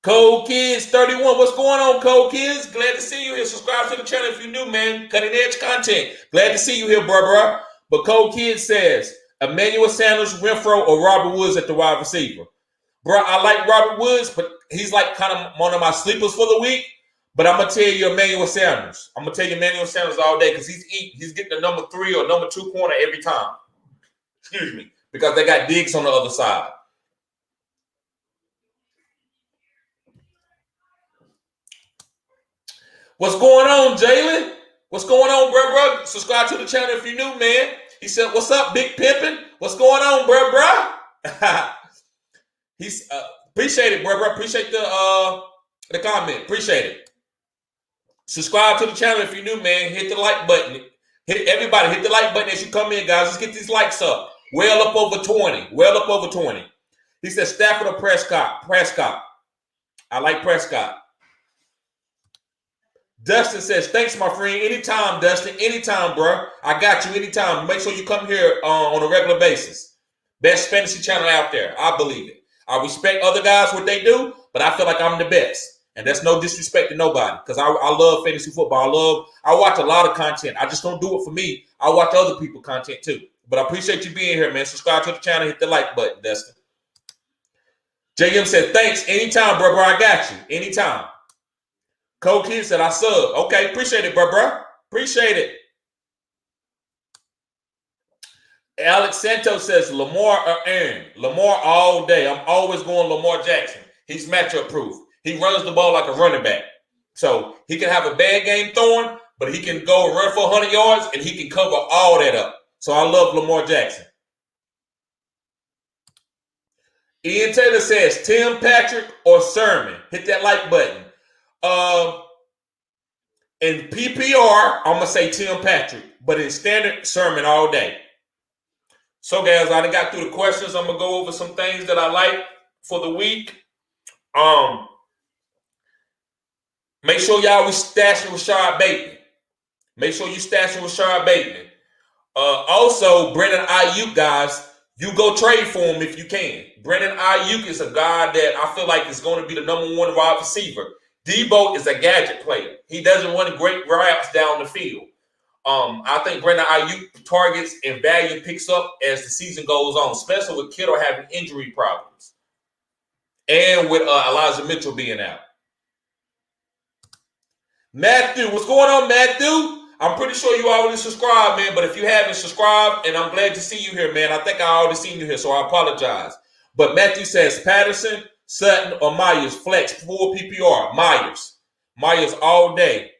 Cold Kids 31. What's going on, Cold Kids? Glad to see you here. Subscribe to the channel if you're new, man. Cutting edge content. Glad to see you here, bro. But Cold Kids says, Emmanuel Sanders, Renfro, or Robert Woods at the wide receiver. Bro, I like Robert Woods, but he's like kind of one of my sleepers for the week. But I'm going to tell you Emmanuel Sanders. I'm going to tell you Emmanuel Sanders all day because he's getting the number 3 or number 2 corner every time. Excuse me. Because they got Diggs on the other side. What's going on, Jalen? What's going on, bro? Subscribe to the channel if you're new, man. He said, what's up, Big Pimpin'? What's going on, bro? He's appreciate it, bro. Appreciate the comment. Appreciate it. Subscribe to the channel if you're new, man. Hit the like button. Everybody, hit the like button as you come in, guys. Let's get these likes up. Well up over 20. Well up over 20. He said Stafford or Prescott. Prescott. I like Prescott. Dustin says, thanks, my friend. Anytime, Dustin. Anytime, bro. I got you anytime. Make sure you come here on a regular basis. Best fantasy channel out there. I believe it. I respect other guys, what they do, but I feel like I'm the best. And that's no disrespect to nobody because I love fantasy football. I watch a lot of content. I just don't do it for me. I watch other people's content too. But I appreciate you being here, man. Subscribe to the channel. Hit the like button, Dustin. JM said, thanks. Anytime, bro. I got you. Anytime. Cold Kid said, I sub. Okay, appreciate it, bro. Appreciate it. Alex Santos says, Lamar or Aaron? Lamar all day. I'm always going Lamar Jackson. He's matchup proof. He runs the ball like a running back. So he can have a bad game throwing, but he can go and run for 100 yards, and he can cover all that up. So I love Lamar Jackson. Ian Taylor says, Tim Patrick or Sermon? Hit that like button. In PPR, I'm going to say Tim Patrick, but in standard, Sermon all day. So, guys, I done got through the questions. I'm going to go over some things that I like for the week. Make sure y'all stashing Rashad Bateman. Make sure you stashing Rashad Bateman. Also, Brandon Ayuk, guys, you go trade for him if you can. Brandon Ayuk is a guy that I feel like is going to be the number 1 wide receiver. Debo is a gadget player. He doesn't run great routes down the field. I think Brandon Ayuk targets and value picks up as the season goes on, especially with Kittle having injury problems and with Elijah Mitchell being out. Matthew, what's going on, Matthew? I'm pretty sure you already subscribed, man, but if you haven't subscribed, and I'm glad to see you here, man. I think I already seen you here, so I apologize. But Matthew says Patterson, Sutton, or Myers, flex, full PPR. Myers all day.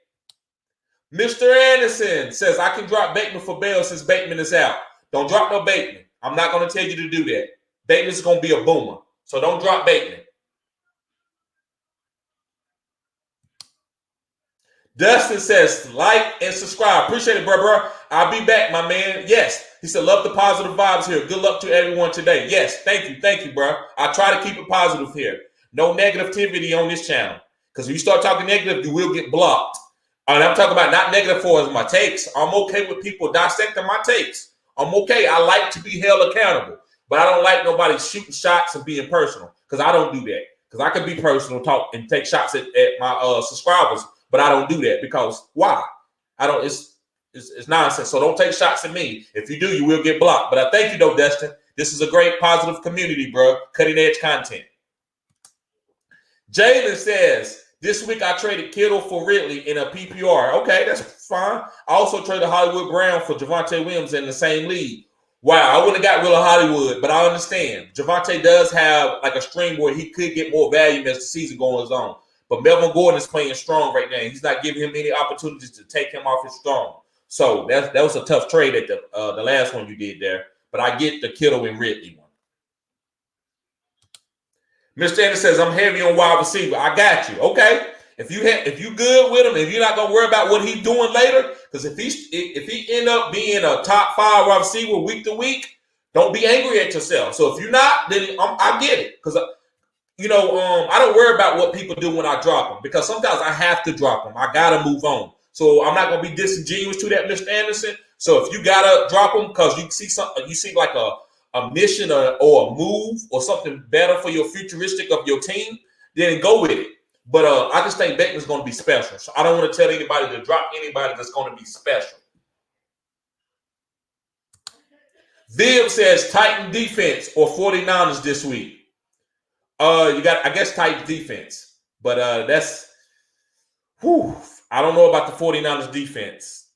Mr. Anderson says, I can drop Bateman for Bell since Bateman is out. Don't drop no Bateman. I'm not going to tell you to do that. Bateman's going to be a boomer, so don't drop Bateman. Dustin says, like and subscribe. Appreciate it, bro. I'll be back, my man. Yes. He said, love the positive vibes here. Good luck to everyone today. Yes. Thank you, bro. I try to keep it positive here. No negativity on this channel. Because when you start talking negative, you will get blocked. And I'm talking about not negative for my takes. I'm okay with people dissecting my takes. I'm okay. I like to be held accountable. But I don't like nobody shooting shots and being personal. Because I don't do that. Because I can be personal, talk, and take shots at my subscribers. But I don't do that because why? I don't. It's nonsense. So don't take shots at me. If you do, you will get blocked. But I thank you, though, Dustin. This is a great positive community, bro. Cutting edge content. Jalen says, this week I traded Kittle for Ridley in a PPR. Okay, that's fine. I also traded Hollywood Brown for Javonte Williams in the same league. Wow, I wouldn't have got rid of Hollywood, but I understand. Javonte does have like a string where he could get more value as the season goes on. But Melvin Gordon is playing strong right now. He's not giving him any opportunities to take him off his strong. So that was a tough trade at the last one you did there. But I get the Kittle and Ridley one. Mr. Anderson says, I'm heavy on wide receiver. I got you. Okay. If you good with him, if you're not going to worry about what he's doing later, because if he end up being a top 5 wide receiver week to week, don't be angry at yourself. So if you're not, then I get it. Because I don't worry about what people do when I drop them because sometimes I have to drop them. I got to move on. So I'm not going to be disingenuous to that, Mr. Anderson. So if you got to drop them because you see something, you see like a mission or a move or something better for your futuristic of your team, then go with it. But I just think Beckman's going to be special. So I don't want to tell anybody to drop anybody that's going to be special. Viv says Titan defense or 49ers this week. You got, I guess, Titan defense. But that's, I don't know about the 49ers defense.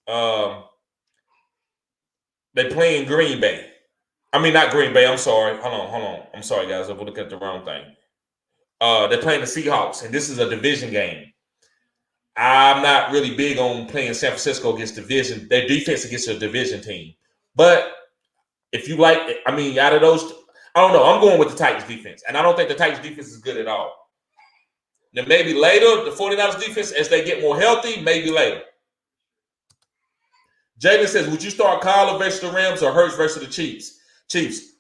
They playing Green Bay. I mean, not Green Bay. I'm sorry. Hold on. I'm sorry, guys. I'm looking at the wrong thing. They're playing the Seahawks, and this is a division game. I'm not really big on playing San Francisco against division, their defense against a division team. But if you like, I mean, out of those, I don't know. I'm going with the Titans defense, and I don't think the Titans defense is good at all. Then maybe later, the 49ers defense, as they get more healthy, maybe later. Jaden says, would you start Kyler versus the Rams or Hurts versus the Chiefs?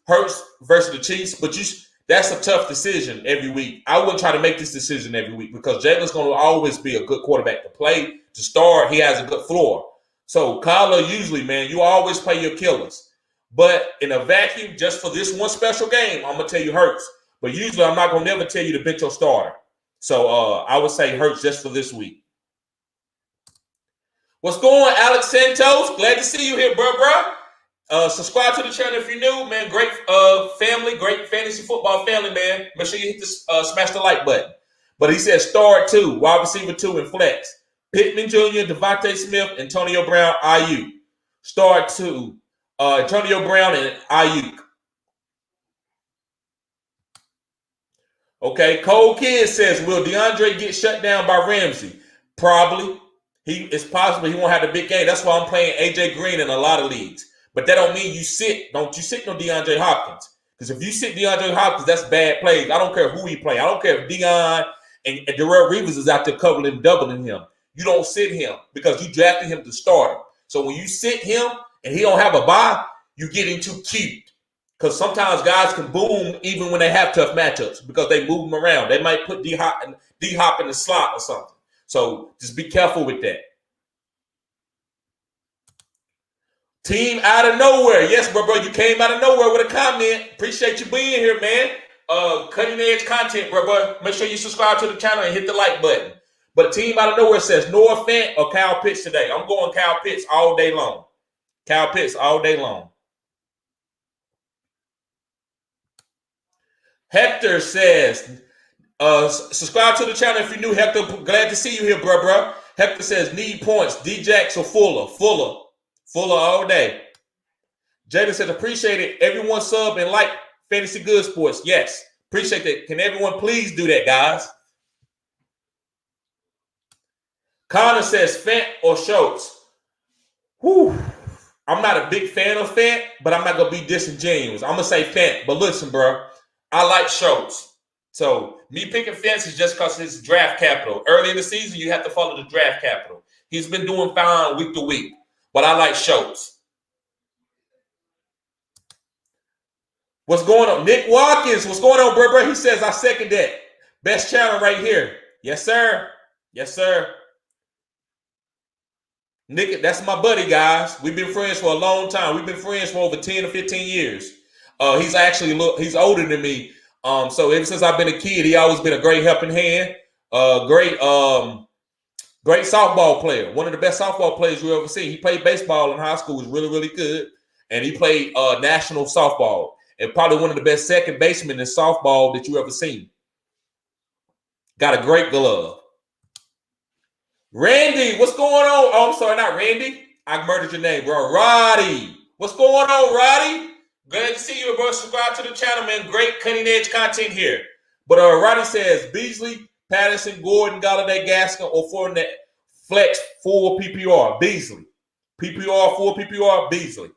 Hurts versus the Chiefs, but that's a tough decision every week. I wouldn't try to make this decision every week because Jalen's going to always be a good quarterback to play, to start. He has a good floor. So Kyler usually, man, you always play your killers. But in a vacuum, just for this one special game, I'm going to tell you Hurts. But usually I'm not going to never tell you to bench your starter. So I would say Hurts just for this week. What's going on, Alex Santos? Glad to see you here, bro. Subscribe to the channel if you're new, man. Great family, great fantasy football family, man. Make sure you hit the smash the like button. But he says start 2, wide receiver 2 and flex. Pittman Jr., Devontae Smith, Antonio Brown, Ayuk. Start 2, Antonio Brown and Ayuk. Okay, Cole Kidd says, will DeAndre get shut down by Ramsey? Probably. It's possible he won't have the big game. That's why I'm playing A.J. Green in a lot of leagues. But that don't mean you sit. Don't you sit no DeAndre Hopkins. Because if you sit DeAndre Hopkins, that's bad plays. I don't care who he play. I don't care if Deion and Darrell Reeves is out there covering him, doubling him. You don't sit him because you drafted him to start him. So when you sit him and he don't have a bye, you're getting too cute. Because sometimes guys can boom even when they have tough matchups because they move them around. They might put D-Hop in the slot or something. So just be careful with that. Team out of nowhere. Yes, bro, you came out of nowhere with a comment. Appreciate you being here, man. Cutting edge content, bro. Make sure you subscribe to the channel and hit the like button. But team out of nowhere says Noah Fant or Kyle Pitts today. I'm going Kyle Pitts all day long. Kyle Pitts all day long. Hector says, subscribe to the channel if you're new, Hector. Glad to see you here, bro. Hector says, need points. D-Jax or Fuller all day. Jaden says, appreciate it. Everyone sub and like Fantasy Good Sports. Yes, appreciate that. Can everyone please do that, guys? Connor says, Fant or Schultz. I'm not a big fan of Fant, but I'm not going to be disingenuous. I'm going to say Fant. But listen, bro, I like Schultz. So me picking Fant is just because his draft capital. Early in the season, you have to follow the draft capital. He's been doing fine week to week. But I like Schultz. What's going on? Nick Watkins, what's going on, bro? He says, I second that. Best channel right here. Yes, sir. Yes, sir. Nick, that's my buddy, guys. We've been friends for a long time. We've been friends for over 10 or 15 years. He's older than me. So ever since I've been a kid, he always been a great helping hand. Great softball player. One of the best softball players you ever see. He played baseball in high school. Was really, really good. And he played national softball. And probably one of the best second basemen in softball that you ever seen. Got a great glove. Randy, what's going on? Oh, I'm sorry, not Randy. I murdered your name, bro. Roddy. What's going on, Roddy? Glad to see you, bro. Subscribe to the channel, man. Great cutting edge content here. But Roddy says Beasley, Patterson, Gordon, Galladay, Gaskin, or Fournette, flex full PPR. Beasley. PPR, full PPR, Beasley.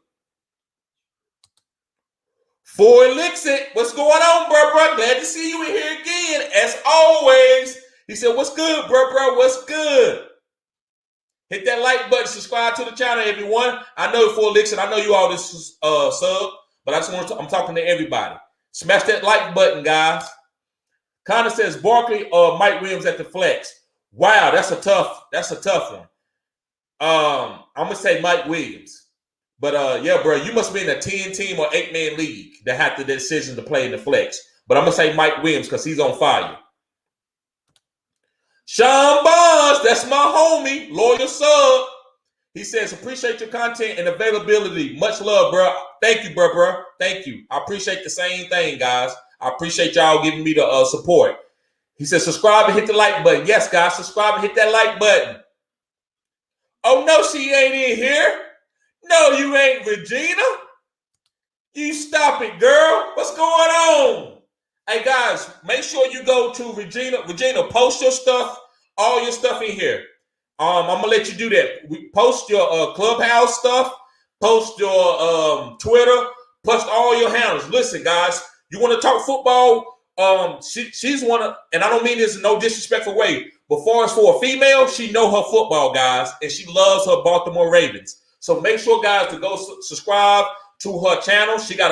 For Elixir, what's going on, bro? Glad to see you in here again, as always. He said, what's good, bro? What's good? Hit that like button, subscribe to the channel, everyone. I know for Elixir, I know you all this sub, but I just want to, I'm talking to everybody. Smash that like button, guys. Connor says Barkley or Mike Williams at the flex. Wow, that's a tough one. I'm gonna say Mike Williams. But yeah, bro, you must be in a 10-team or 8-man league that had the decision to play in the flex. But I'm gonna say Mike Williams because he's on fire. Sean Bonds, that's my homie, loyal sub. He says, appreciate your content and availability. Much love, bro. Thank you, bro. Thank you. I appreciate the same thing, guys. I appreciate y'all giving me the support. He says, subscribe and hit the like button. Yes, guys, subscribe and hit that like button. Oh, no, she ain't in here. No, you ain't, Regina. You stop it, girl. What's going on? Hey, guys, make sure you go to Regina. Regina, post your stuff, all your stuff in here. I'm going to let you do that. Post your Clubhouse stuff. Post your Twitter. Post all your handles. Listen, guys, you want to talk football? She's one of, and I don't mean this in no disrespectful way, but far as for a female, she know her football, guys, and she loves her Baltimore Ravens. So make sure, guys, to go subscribe to her channel. She got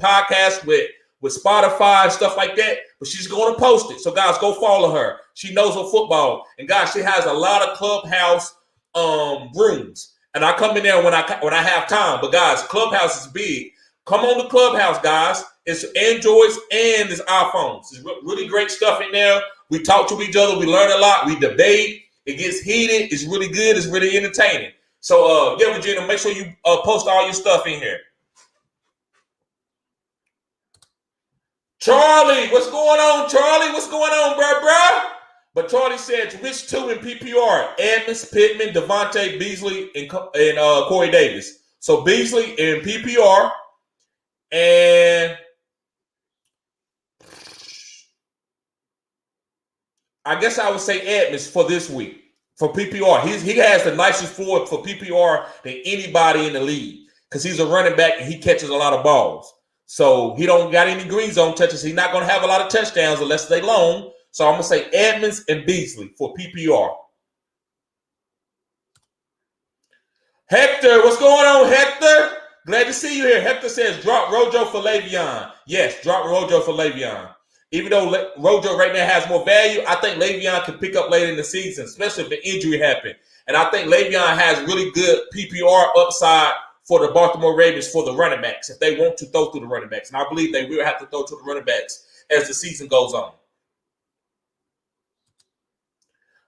podcasts with Spotify and stuff like that, but she's going to post it. So, guys, go follow her. She knows her football, and guys, she has a lot of Clubhouse rooms, and I come in there when I have time. But guys, Clubhouse is big. Come on the Clubhouse, guys. It's Androids and it's iPhones. It's really great stuff in there. We talk to each other. We learn a lot. We debate. It gets heated. It's really good. It's really entertaining. So, yeah, Regina, make sure you post all your stuff in here. Charlie, what's going on, Charlie? What's going on, bro? But Charlie said, which two in PPR? Edmonds, Pittman, Devontae, Beasley, and Corey Davis. So Beasley in PPR, and I guess I would say Edmonds for this week for PPR. He has the nicest floor for PPR than anybody in the league because he's a running back and he catches a lot of balls. So he don't got any green zone touches. He's not going to have a lot of touchdowns unless they long. So I'm going to say Edmonds and Beasley for PPR. Hector, what's going on, Hector? Glad to see you here. Hector says, drop Rojo for Le'Veon. Yes, drop Rojo for Le'Veon. Even though Rojo right now has more value, I think Le'Veon can pick up later in the season, especially if the injury happened. And I think Le'Veon has really good PPR upside for the Baltimore Ravens for the running backs if they want to throw through the running backs. And I believe they will have to throw to the running backs as the season goes on.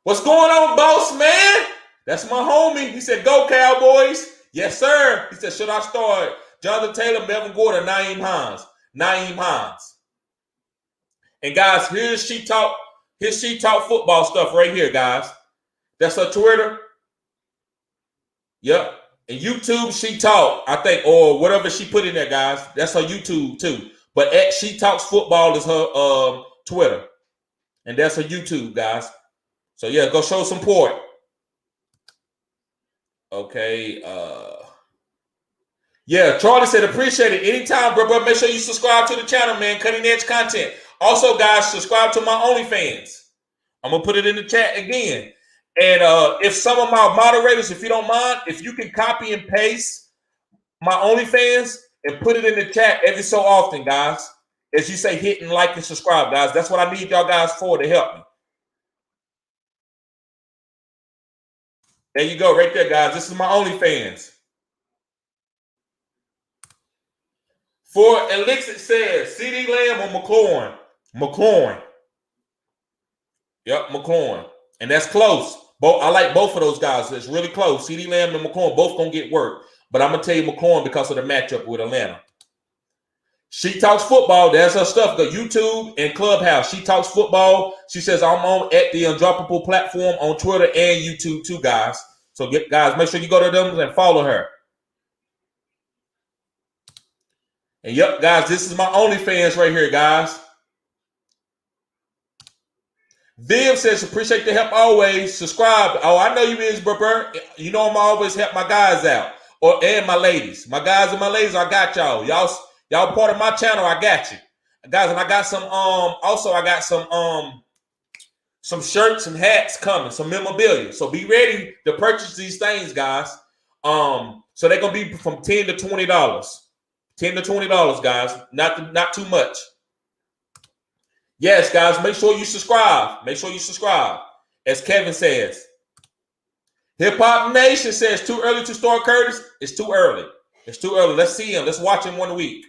What's going on, boss man? That's my homie. He said, go Cowboys. Yes, sir. He said, should I start Jonathan Taylor, Melvin Gordon, Naeem Hines. And guys, here's She Talk football stuff right here, guys. That's her Twitter. Yep. And YouTube, She Talk, I think, or whatever she put in there, guys. That's her YouTube too. But at She Talks Football is her Twitter. And that's her YouTube, guys. So yeah, go show support. Okay. Yeah, Charlie said appreciate it. Anytime, bro. Make sure you subscribe to the channel, man. Cutting edge content. Also, guys, subscribe to my OnlyFans. I'm gonna put it in the chat again. And if some of my moderators, if you don't mind, if you can copy and paste my OnlyFans and put it in the chat every so often, guys. As you say, hit and like and subscribe, guys. That's what I need y'all guys for to help me. There you go, right there, guys. This is my OnlyFans. For Elixir says, CeeDee Lamb or McLaurin? McLaurin. Yep, McLaurin. And that's close. I like both of those guys. It's really close. CeeDee Lamb and McLaurin both going to get work. But I'm going to tell you McLaurin because of the matchup with Atlanta. She Talks Football. That's her stuff. Go YouTube and Clubhouse. She Talks Football. She says, I'm on at the Undroppable platform on Twitter and YouTube too, guys. So, guys, make sure you go to them and follow her. And, yep, guys, this is my OnlyFans right here, guys. Viv says, appreciate the help always. Subscribe. Oh, I know you is, bro. You know I'm always help my guys out. And my ladies. My guys and my ladies, I got y'all. Y'all part of my channel, I got you. Guys, and I got some also I got some shirts and hats coming, some memorabilia. So be ready to purchase these things, guys. So they're gonna be from $10 to $20. $10 to $20, guys. Not too much. Yes, guys, make sure you subscribe. Make sure you subscribe. As Kevin says. Hip Hop Nation says, too early to start Curtis? It's too early. It's too early. Let's see him. Let's watch him 1 week.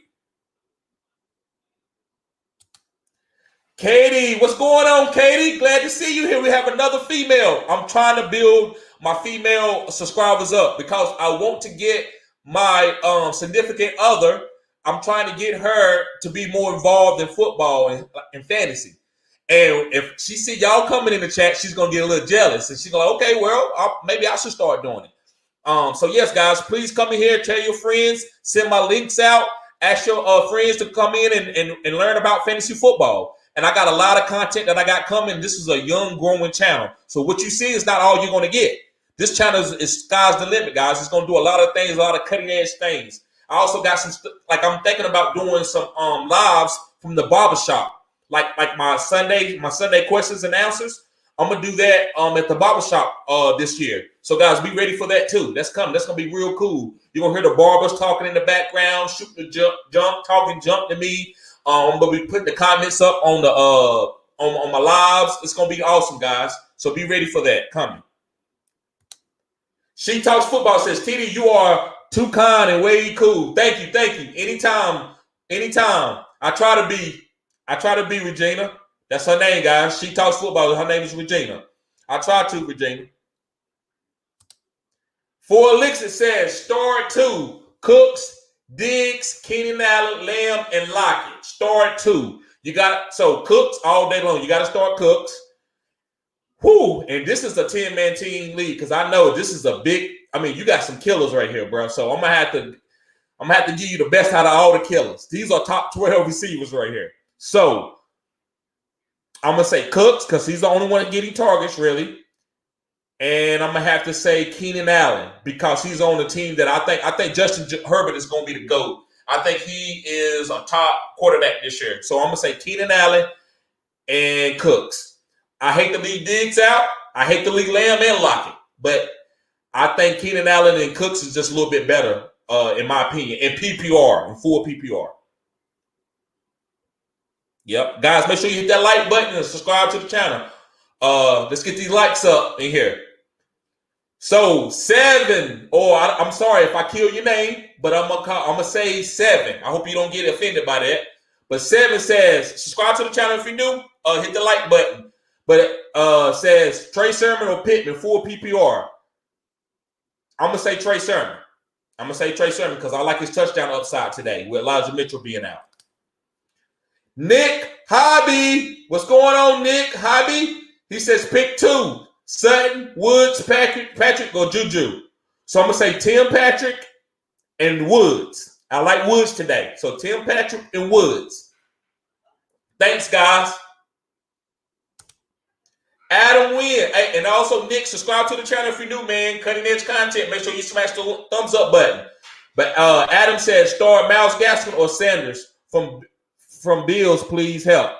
Katie, what's going on, Katie? Glad to see you here. We have another female. I'm trying to build my female subscribers up because I want to get my significant other. I'm trying to get her to be more involved in football and fantasy. And if she see y'all coming in the chat, she's gonna get a little jealous, and she's like, "Okay, well, maybe I should start doing it." So yes, guys, please come in here, tell your friends, send my links out, ask your friends to come in and learn about fantasy football. And I got a lot of content that I got coming. This is a young, growing channel. So what you see is not all you're going to get. This channel is sky's the limit, guys. It's going to do a lot of things, a lot of cutting edge things. I also got some, like I'm thinking about doing some lives from the barbershop, like my Sunday questions and answers. I'm gonna do that at the barbershop this year. So guys, be ready for that too. That's coming. That's gonna be real cool. You're gonna hear the barbers talking in the background, shooting the jump to me. But we put the comments up on the on my lives. It's gonna be awesome, guys. So be ready for that coming. She Talks Football says, TD, you are too kind and way cool. Thank you. Anytime. I try to be Regina. That's her name, guys. She Talks Football. Her name is Regina. I try to, Regina. For Elixir says, start 2. Cooks, Diggs, Keenan Allen, Lamb, and Lockett. Start 2. You got, so Cooks all day long. You got to start Cooks. Whoo, and this is a 10-man team league because I know this is a big, you got some killers right here, bro. So I'm gonna have to give you the best out of all the killers. These are top 12 receivers right here. So I'm going to say Cooks because he's the only one getting targets, really. And I'm going to have to say Keenan Allen because he's on the team that I think Justin Herbert is going to be the GOAT. I think he is a top quarterback this year. So I'm going to say Keenan Allen and Cooks. I hate to leave Diggs out. I hate to leave Lamb and Lockett. But I think Keenan Allen and Cooks is just a little bit better, in my opinion, in PPR, in full PPR. Yep. Guys, make sure you hit that like button and subscribe to the channel. Let's get these likes up in here. So 7, I'm sorry if I kill your name, but I'm gonna say 7. I hope you don't get offended by that. But 7 says, subscribe to the channel if you're new. Hit the like button. But it says Trey Sermon or Pittman, full PPR. I'm gonna say Trey Sermon. Because I like his touchdown upside today with Elijah Mitchell being out. Nick Hobby. What's going on, Nick Hobby? He says pick 2. Sutton, Woods, Patrick, or Juju. So I'm going to say Tim Patrick and Woods. I like Woods today. So Tim Patrick and Woods. Thanks, guys. Adam Wynn. Hey, and also, Nick, subscribe to the channel if you're new, man. Cutting edge content. Make sure you smash the thumbs up button. But Adam says start Miles Gaskin or Sanders from Bills, please help.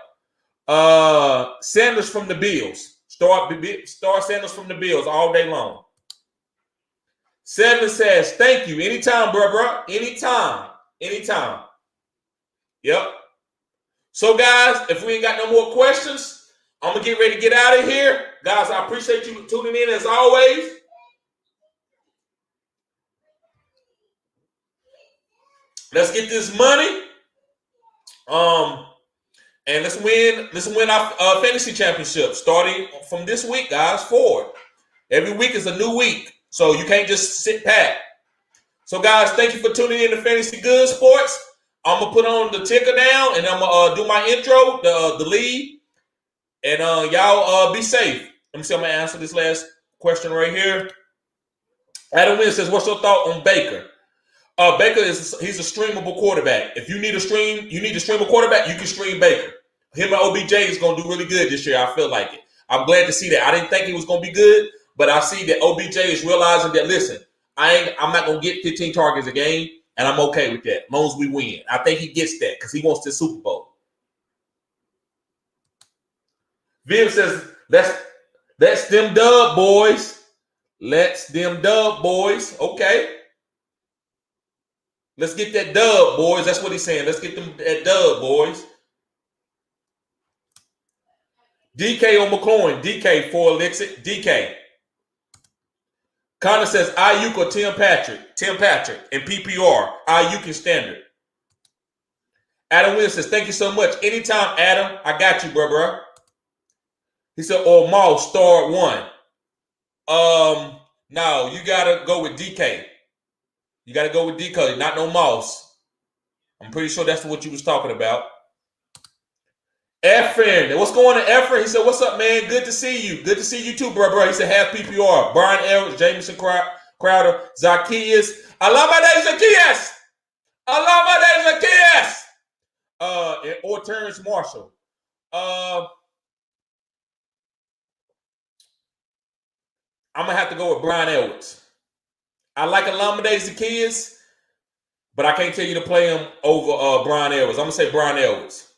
Sanders from the Bills. Start Sanders from the Bills all day long. 7 says, thank you. Anytime, bro. Anytime. Yep. So, guys, if we ain't got no more questions, I'm going to get ready to get out of here. Guys, I appreciate you tuning in as always. Let's get this money. And let's win our fantasy championship starting from this week, guys, forward. Every week is a new week, so you can't just sit pat. So, guys, thank you for tuning in to Fantasy Good Sports. I'm going to put on the ticker down, and I'm going to do my intro, the lead. And y'all be safe. Let me see, I'm going to answer this last question right here. Adam Wynn says, what's your thought on Baker? Baker he's a streamable quarterback. If you need to stream a quarterback, you can stream Baker. Him and OBJ is going to do really good this year. I feel like it. I'm glad to see that. I didn't think he was going to be good, but I see that OBJ is realizing that, listen, I'm not going to get 15 targets a game, and I'm okay with that as long as we win. I think he gets that because he wants the Super Bowl. Viv says, that's them dub boys. Let's them dub boys. Okay. Let's get that dub, boys. That's what he's saying. Let's get them that dub, boys. DK on McCloin. DK for Elixir. DK. Connor says Ayuk or Tim Patrick. Tim Patrick in PPR. Ayuk in standard. Adam Williams says, thank you so much. Anytime, Adam. I got you, bro. He said, or Maul, star 1. No, you gotta go with DK. You gotta go with DK, not no Moss. I'm pretty sure that's what you was talking about. Efren, what's going on, Efren? He said, what's up, man? Good to see you. Good to see you too, bro. He said, half PPR. Brian Ellis, Jameson Crowder, Zacchaeus. I love my name, Zacchaeus. Or Terrence Marshall. I'm gonna have to go with Brian Ellis. I like Alameda Zacchaeus, but I can't tell you to play him over Brian Ellis. I'm gonna say Brian Ellis.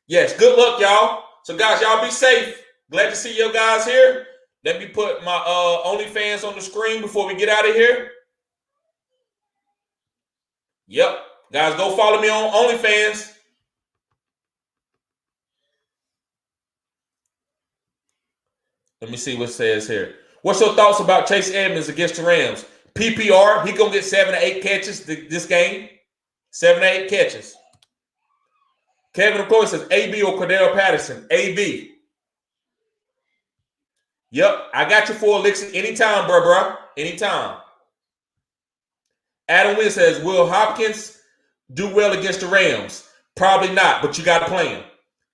Yes, good luck, y'all. So, guys, y'all be safe. Glad to see you guys here. Let me put my OnlyFans on the screen before we get out of here. Yep. Guys, go follow me on OnlyFans. Let me see what it says here. What's your thoughts about Chase Edmonds against the Rams? PPR, he going to get 7 to 8 catches this game. 7 to 8 catches. Kevin, of course, says AB or Cordell Patterson. AB. Yep, I got you for Elixir anytime, bro. Anytime. Adam Wynn says, will Hopkins do well against the Rams? Probably not, but you got to play him.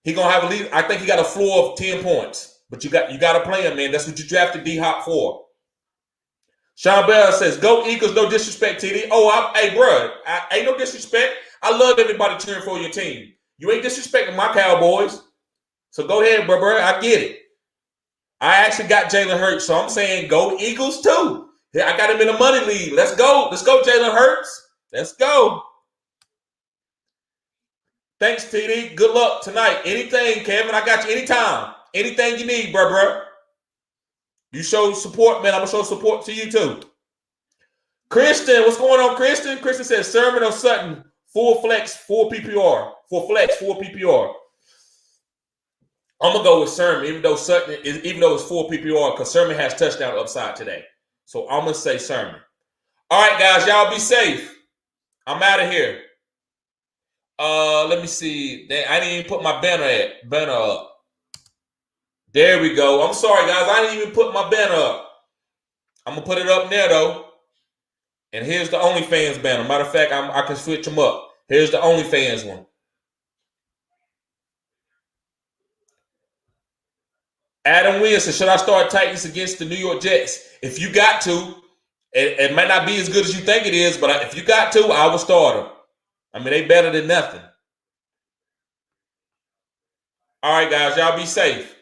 He going to have a lead. I think he got a floor of 10 points. But you got to play him, man. That's what you drafted D-Hop for. Sean Bell says, go Eagles, no disrespect, TD. Hey, bro, ain't no disrespect. I love everybody cheering for your team. You ain't disrespecting my Cowboys. So go ahead, bro. I get it. I actually got Jalen Hurts, so I'm saying go Eagles too. I got him in a money league. Let's go. Let's go, Jalen Hurts. Let's go. Thanks, TD. Good luck tonight. Anything, Kevin, I got you anytime. Anything you need, bro. You show support, man. I'm going to show support to you too. Kristen, what's going on, Kristen? Kristen says Sermon or Sutton, full flex, full PPR. Full flex, full PPR. I'm going to go with Sermon, even though it's full PPR, because Sermon has touchdown upside today. So I'm going to say Sermon. All right, guys, y'all be safe. I'm out of here. Let me see. I didn't even put my banner up. There we go. I'm sorry, guys. I didn't even put my banner up. I'm going to put it up there, though. And here's the OnlyFans banner. Matter of fact, I can switch them up. Here's the OnlyFans one. Adam Wilson, should I start Titans against the New York Jets? If you got to, it might not be as good as you think it is, but if you got to, I will start them. I mean, they better than nothing. All right, guys, y'all be safe.